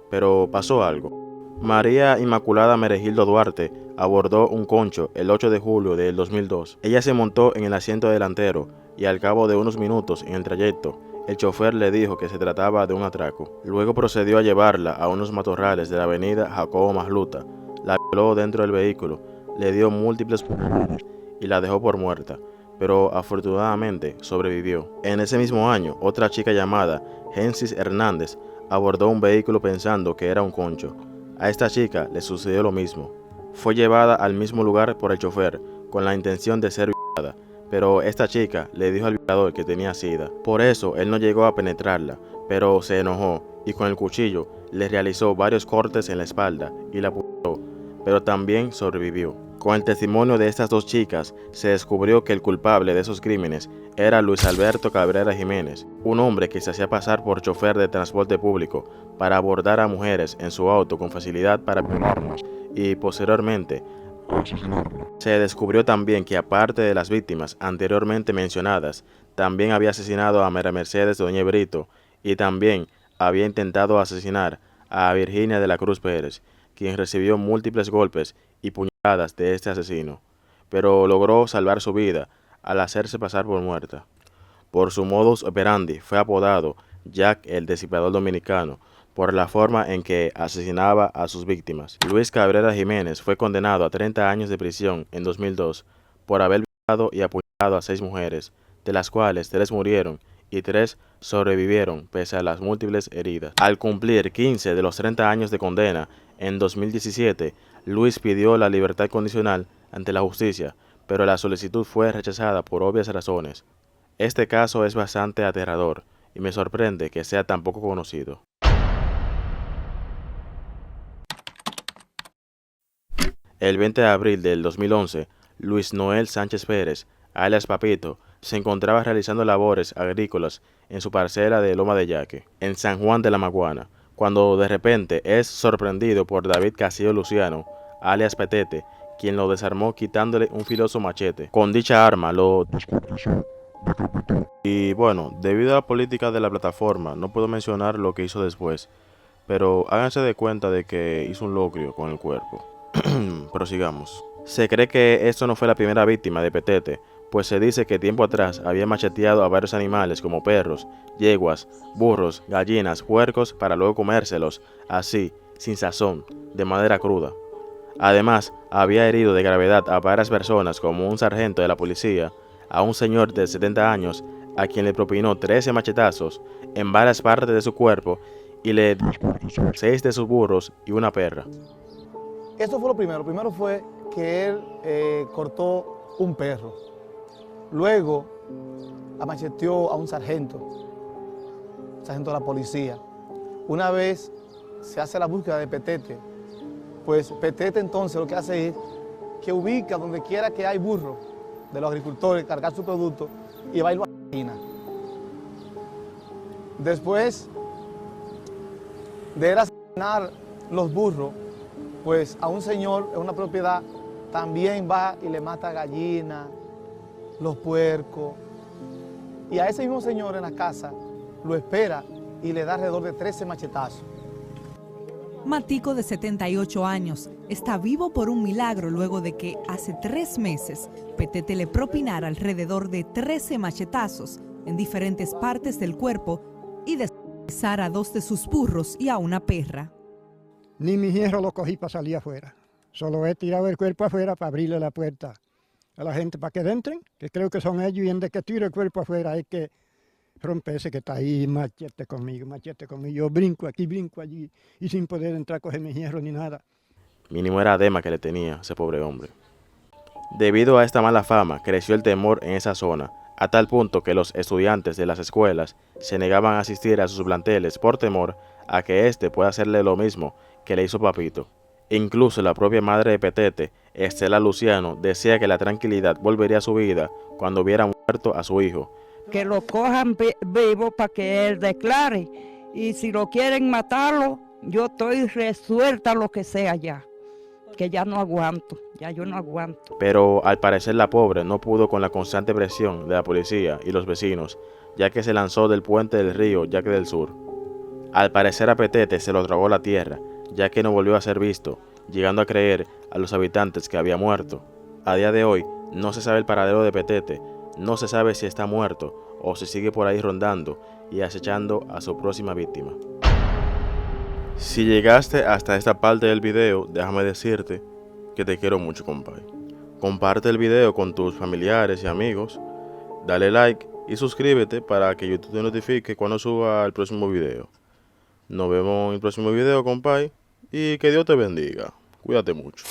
pero pasó algo. María Inmaculada Meregildo Duarte abordó un concho el 8 de julio del 2002. Ella se montó en el asiento delantero y al cabo de unos minutos en el trayecto, el chofer le dijo que se trataba de un atraco. Luego procedió a llevarla a unos matorrales de la avenida Jacobo Masluta, la violó dentro del vehículo, le dio múltiples puñaladas y la dejó por muerta, pero afortunadamente sobrevivió. En ese mismo año, otra chica llamada Gensis Hernández abordó un vehículo pensando que era un concho. A esta chica le sucedió lo mismo. Fue llevada al mismo lugar por el chofer con la intención de ser violada, pero esta chica le dijo al violador que tenía sida. Por eso él no llegó a penetrarla, pero se enojó y con el cuchillo le realizó varios cortes en la espalda y la apuñaló, pero también sobrevivió. Con el testimonio de estas 2 chicas, se descubrió que el culpable de esos crímenes era Luis Alberto Cabrera Jiménez, un hombre que se hacía pasar por chofer de transporte público para abordar a mujeres en su auto con facilidad para violarlas y posteriormente asesinarlas. Se descubrió también que aparte de las víctimas anteriormente mencionadas, también había asesinado a María Mercedes Doña Brito y también había intentado asesinar a Virginia de la Cruz Pérez, quien recibió múltiples golpes y puñaladas de este asesino, pero logró salvar su vida al hacerse pasar por muerta. Por su modus operandi fue apodado Jack el Destripador Dominicano, por la forma en que asesinaba a sus víctimas. Luis Cabrera Jiménez fue condenado a 30 años de prisión en 2002 por haber violado y apuñalado a 6 mujeres, de las cuales 3 murieron y 3 sobrevivieron pese a las múltiples heridas. Al cumplir 15 de los 30 años de condena, en 2017, Luis pidió la libertad condicional ante la justicia, pero la solicitud fue rechazada por obvias razones. Este caso es bastante aterrador y me sorprende que sea tan poco conocido. El 20 de abril del 2011, Luis Noel Sánchez Pérez, alias Papito, se encontraba realizando labores agrícolas en su parcela de Loma de Yaque, en San Juan de la Maguana, cuando de repente es sorprendido por David Castillo Luciano, alias Petete, quien lo desarmó quitándole un filoso machete. Con dicha arma lo descuartizó. Y bueno, debido a la política de la plataforma, no puedo mencionar lo que hizo después, pero háganse de cuenta de que hizo un locrio con el cuerpo. Prosigamos. Se cree que esto no fue la primera víctima de Petete, pues se dice que tiempo atrás había macheteado a varios animales como perros, yeguas, burros, gallinas, puercos para luego comérselos, así, sin sazón, de manera cruda. Además, había herido de gravedad a varias personas como un sargento de la policía, a un señor de 70 años a quien le propinó 13 machetazos en varias partes de su cuerpo y le descuartizó 6 de sus burros y una perra. Eso fue lo primero. Lo primero fue que él cortó un perro. Luego amacheteó a un sargento de la policía. Una vez se hace la búsqueda de Petete, pues Petete entonces lo que hace es que ubica donde quiera que hay burros de los agricultores, cargar su producto y va a ir a la esquina. Después de él asesinar los burros, pues a un señor en una propiedad también va y le mata gallinas, los puercos. Y a ese mismo señor en la casa lo espera y le da alrededor de 13 machetazos. Matico, de 78 años, está vivo por un milagro luego de que hace 3 meses Petete le propinara alrededor de 13 machetazos en diferentes partes del cuerpo y descuartizara a 2 de sus burros y a una perra. Ni mi hierro lo cogí para salir afuera. Solo he tirado el cuerpo afuera para abrirle la puerta a la gente para que entren, que creo que son ellos, y en de que tiro el cuerpo afuera hay que romperse que está ahí, machete conmigo. Yo brinco aquí, brinco allí, y sin poder entrar a coger mi hierro ni nada. Mínimo era edema que le tenía ese pobre hombre. Debido a esta mala fama, creció el temor en esa zona, a tal punto que los estudiantes de las escuelas se negaban a asistir a sus planteles por temor a que éste pueda hacerle lo mismo que le hizo Papito. Incluso la propia madre de Petete, Estela Luciano, decía que la tranquilidad volvería a su vida cuando hubiera muerto a su hijo. Que lo cojan vivo para que él declare, y si lo quieren matarlo, yo estoy resuelta a lo que sea ya, que ya no aguanto, ya yo no aguanto. Pero al parecer la pobre no pudo con la constante presión de la policía y los vecinos, ya que se lanzó del puente del río Yaque del Sur. Al parecer a Petete se lo tragó la tierra, ya que no volvió a ser visto, llegando a creer a los habitantes que había muerto. A día de hoy no se sabe el paradero de Petete, no se sabe si está muerto o si sigue por ahí rondando y acechando a su próxima víctima. Si llegaste hasta esta parte del video, déjame decirte que te quiero mucho, compadre. Comparte el video con tus familiares y amigos, dale like y suscríbete para que YouTube te notifique cuando suba el próximo video. Nos vemos en el próximo video, compadre, y que Dios te bendiga. Cuídate mucho.